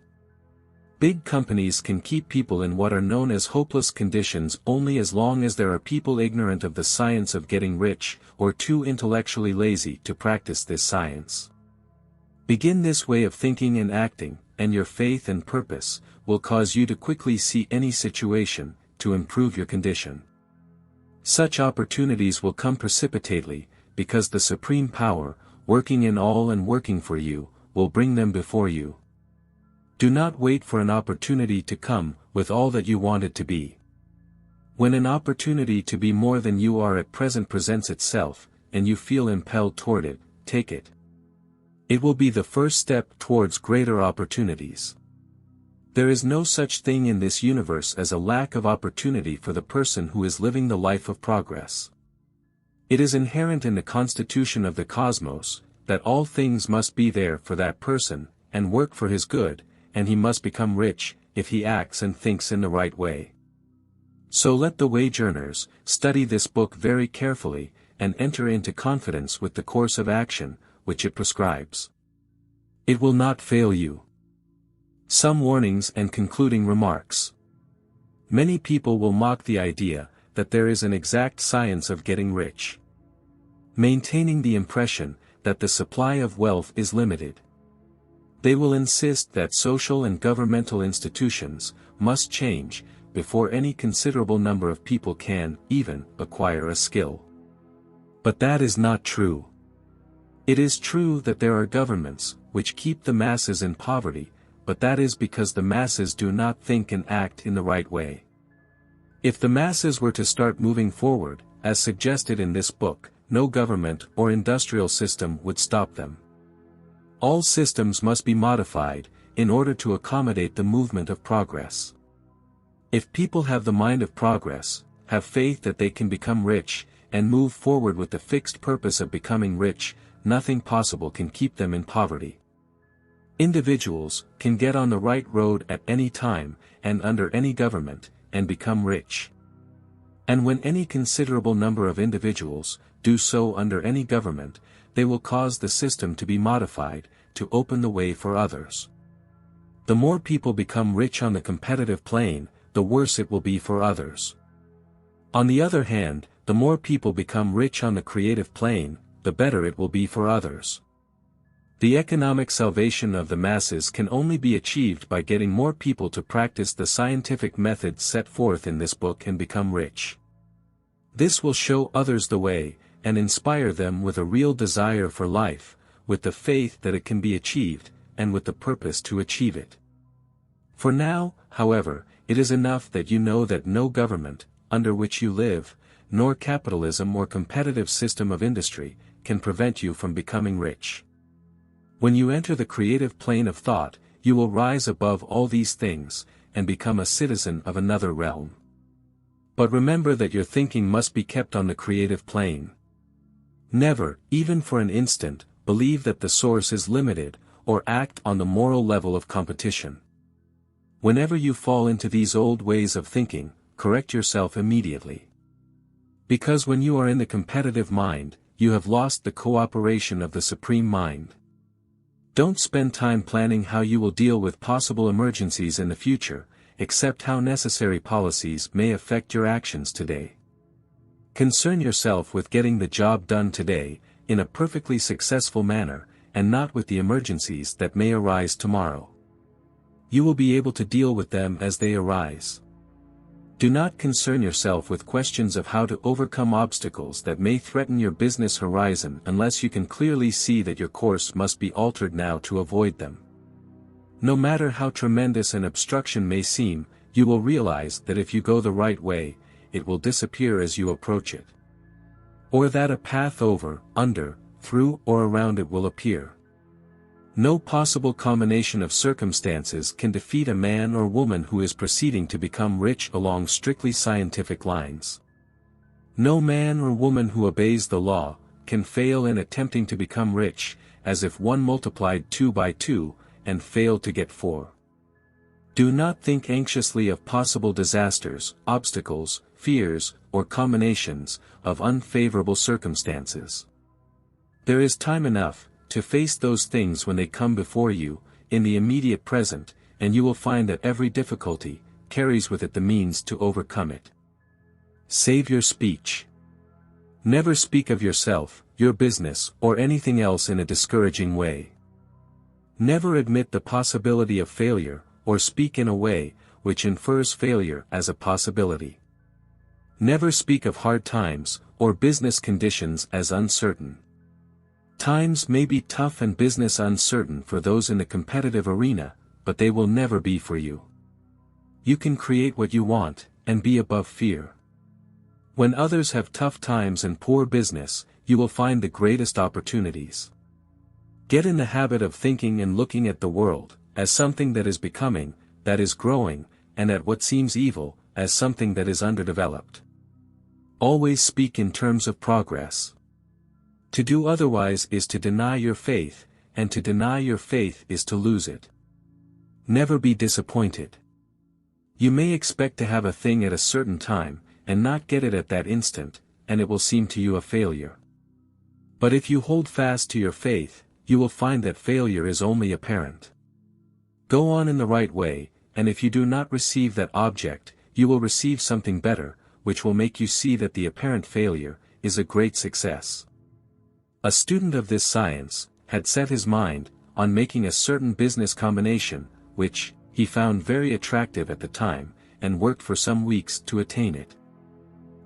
Big companies can keep people in what are known as hopeless conditions only as long as there are people ignorant of the science of getting rich, or too intellectually lazy to practice this science. Begin this way of thinking and acting, and your faith and purpose will cause you to quickly see any situation, to improve your condition. Such opportunities will come precipitately, because the Supreme Power, working in all and working for you, will bring them before you. Do not wait for an opportunity to come with all that you want it to be. When an opportunity to be more than you are at present presents itself, and you feel impelled toward it, take it. It will be the first step towards greater opportunities. There is no such thing in this universe as a lack of opportunity for the person who is living the life of progress. It is inherent in the constitution of the cosmos, that all things must be there for that person, and work for his good, and he must become rich, if he acts and thinks in the right way. So let the wage earners study this book very carefully, and enter into confidence with the course of action, which it prescribes. It will not fail you. Some warnings and concluding remarks. Many people will mock the idea that there is an exact science of getting rich, maintaining the impression that the supply of wealth is limited. They will insist that social and governmental institutions must change before any considerable number of people can, even, acquire a skill. But that is not true. It is true that there are governments which keep the masses in poverty, but that is because the masses do not think and act in the right way. If the masses were to start moving forward, as suggested in this book, no government or industrial system would stop them. All systems must be modified, in order to accommodate the movement of progress. If people have the mind of progress, have faith that they can become rich, and move forward with the fixed purpose of becoming rich, nothing possible can keep them in poverty. Individuals can get on the right road at any time, and under any government, and become rich. And when any considerable number of individuals do so under any government, they will cause the system to be modified, to open the way for others. The more people become rich on the competitive plane, the worse it will be for others. On the other hand, the more people become rich on the creative plane, the better it will be for others. The economic salvation of the masses can only be achieved by getting more people to practice the scientific methods set forth in this book and become rich. This will show others the way, and inspire them with a real desire for life, with the faith that it can be achieved, and with the purpose to achieve it. For now, however, it is enough that you know that no government, under which you live, nor capitalism or competitive system of industry, can prevent you from becoming rich. When you enter the creative plane of thought, you will rise above all these things, and become a citizen of another realm. But remember that your thinking must be kept on the creative plane. Never, even for an instant, believe that the source is limited, or act on the moral level of competition. Whenever you fall into these old ways of thinking, correct yourself immediately. Because when you are in the competitive mind, you have lost the cooperation of the Supreme Mind. Don't spend time planning how you will deal with possible emergencies in the future, accept how necessary policies may affect your actions today. Concern yourself with getting the job done today, in a perfectly successful manner, and not with the emergencies that may arise tomorrow. You will be able to deal with them as they arise. Do not concern yourself with questions of how to overcome obstacles that may threaten your business horizon unless you can clearly see that your course must be altered now to avoid them. No matter how tremendous an obstruction may seem, you will realize that if you go the right way, it will disappear as you approach it. Or that a path over, under, through or around it will appear. No possible combination of circumstances can defeat a man or woman who is proceeding to become rich along strictly scientific lines. No man or woman who obeys the law can fail in attempting to become rich, as if one multiplied 2 by 2, and failed to get 4. Do not think anxiously of possible disasters, obstacles, fears, or combinations of unfavorable circumstances. There is time enough to face those things when they come before you, in the immediate present, and you will find that every difficulty carries with it the means to overcome it. Save your speech. Never speak of yourself, your business, or anything else in a discouraging way. Never admit the possibility of failure, or speak in a way which infers failure as a possibility. Never speak of hard times, or business conditions as uncertain. Times may be tough and business uncertain for those in the competitive arena, but they will never be for you. You can create what you want, and be above fear. When others have tough times and poor business, you will find the greatest opportunities. Get in the habit of thinking and looking at the world as something that is becoming, that is growing, and at what seems evil as something that is underdeveloped. Always speak in terms of progress. To do otherwise is to deny your faith, and to deny your faith is to lose it. Never be disappointed. You may expect to have a thing at a certain time, and not get it at that instant, and it will seem to you a failure. But if you hold fast to your faith, you will find that failure is only apparent. Go on in the right way, and if you do not receive that object, you will receive something better, which will make you see that the apparent failure is a great success. A student of this science had set his mind on making a certain business combination, which he found very attractive at the time, and worked for some weeks to attain it.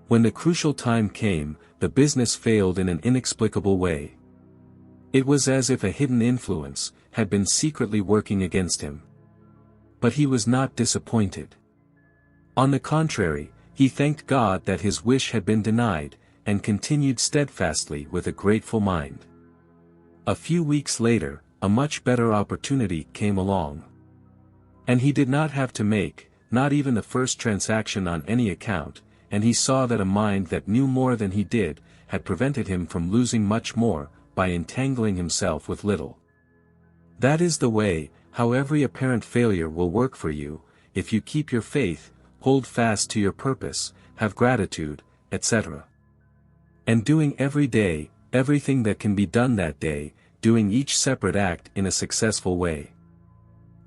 When the crucial time came, the business failed in an inexplicable way. It was as if a hidden influence had been secretly working against him. But he was not disappointed. On the contrary, he thanked God that his wish had been denied, and continued steadfastly with a grateful mind. A few weeks later, a much better opportunity came along. And he did not have to make, not even the first transaction on any account, and he saw that a mind that knew more than he did, had prevented him from losing much more, by entangling himself with little. That is the way, how every apparent failure will work for you, if you keep your faith, hold fast to your purpose, have gratitude, etc. And doing every day, everything that can be done that day, doing each separate act in a successful way.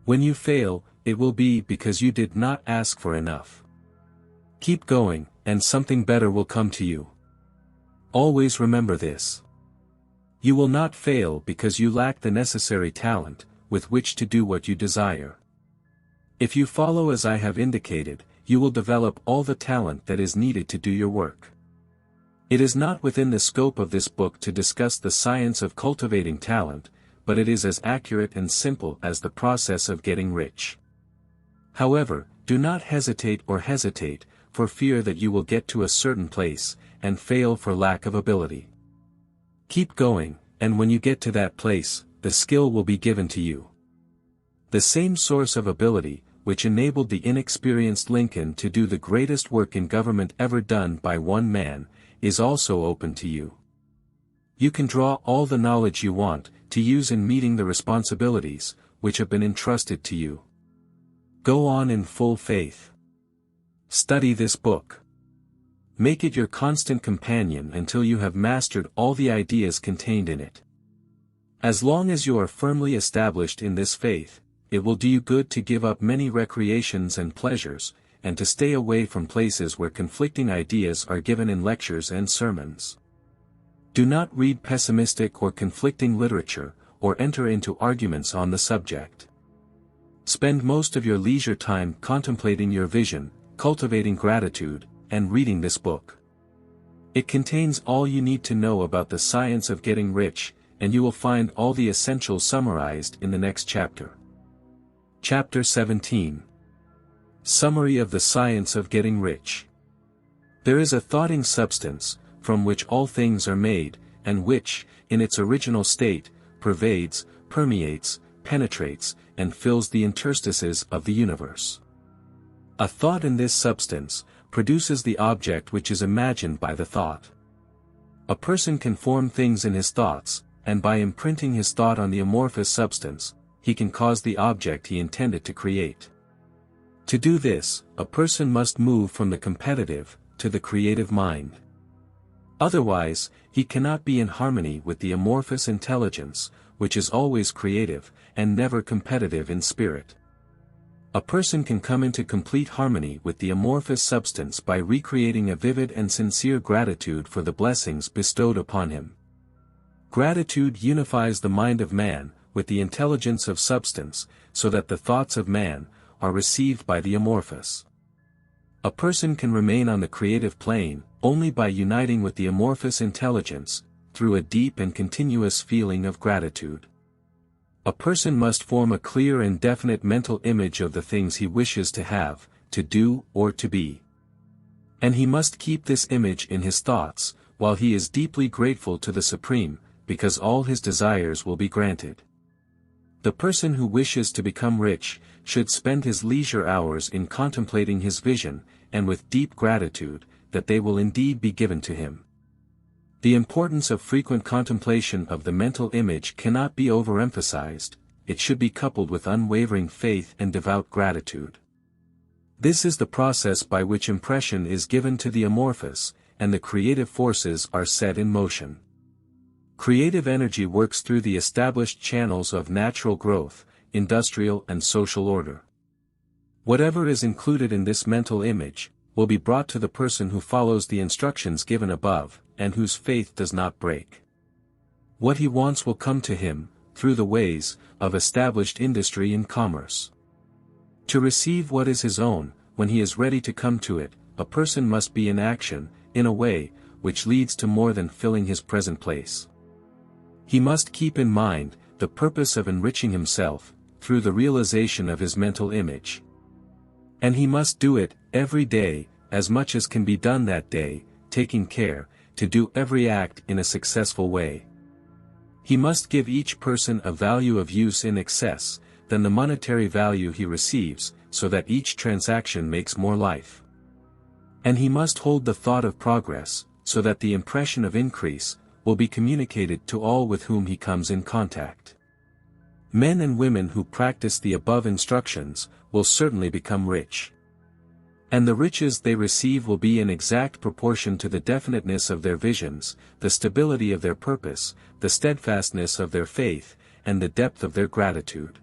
When you fail, it will be because you did not ask for enough. Keep going, and something better will come to you. Always remember this. You will not fail because you lack the necessary talent, with which to do what you desire. If you follow as I have indicated, you will develop all the talent that is needed to do your work. It is not within the scope of this book to discuss the science of cultivating talent, but it is as accurate and simple as the process of getting rich. However, do not hesitate for fear that you will get to a certain place, and fail for lack of ability. Keep going, and when you get to that place, the skill will be given to you. The same source of ability, which enabled the inexperienced Lincoln to do the greatest work in government ever done by one man, is also open to you. You can draw all the knowledge you want to use in meeting the responsibilities which have been entrusted to you. Go on in full faith. Study this book. Make it your constant companion until you have mastered all the ideas contained in it. As long as you are firmly established in this faith, it will do you good to give up many recreations and pleasures, and to stay away from places where conflicting ideas are given in lectures and sermons. Do not read pessimistic or conflicting literature, or enter into arguments on the subject. Spend most of your leisure time contemplating your vision, cultivating gratitude, and reading this book. It contains all you need to know about the science of getting rich, and you will find all the essentials summarized in the next chapter. Chapter 17. Summary of the Science of Getting Rich. There is a thoughting substance, from which all things are made, and which, in its original state, pervades, permeates, penetrates, and fills the interstices of the universe. A thought in this substance produces the object which is imagined by the thought. A person can form things in his thoughts, and by imprinting his thought on the amorphous substance, he can cause the object he intended to create. To do this, a person must move from the competitive to the creative mind. Otherwise, he cannot be in harmony with the amorphous intelligence, which is always creative, and never competitive in spirit. A person can come into complete harmony with the amorphous substance by recreating a vivid and sincere gratitude for the blessings bestowed upon him. Gratitude unifies the mind of man with the intelligence of substance, so that the thoughts of man are received by the amorphous. A person can remain on the creative plane only by uniting with the amorphous intelligence, through a deep and continuous feeling of gratitude. A person must form a clear and definite mental image of the things he wishes to have, to do, or to be. And he must keep this image in his thoughts, while he is deeply grateful to the Supreme, because all his desires will be granted. The person who wishes to become rich should spend his leisure hours in contemplating his vision, and with deep gratitude, that they will indeed be given to him. The importance of frequent contemplation of the mental image cannot be overemphasized. It should be coupled with unwavering faith and devout gratitude. This is the process by which impression is given to the amorphous, and the creative forces are set in motion. Creative energy works through the established channels of natural growth, industrial and social order. Whatever is included in this mental image, will be brought to the person who follows the instructions given above, and whose faith does not break. What he wants will come to him, through the ways of established industry and commerce. To receive what is his own, when he is ready to come to it, a person must be in action, in a way, which leads to more than filling his present place. He must keep in mind the purpose of enriching himself, through the realization of his mental image. And he must do it, every day, as much as can be done that day, taking care to do every act in a successful way. He must give each person a value of use in excess than the monetary value he receives, so that each transaction makes more life. And he must hold the thought of progress, so that the impression of increase will be communicated to all with whom he comes in contact. Men and women who practice the above instructions will certainly become rich. And the riches they receive will be in exact proportion to the definiteness of their visions, the stability of their purpose, the steadfastness of their faith, and the depth of their gratitude.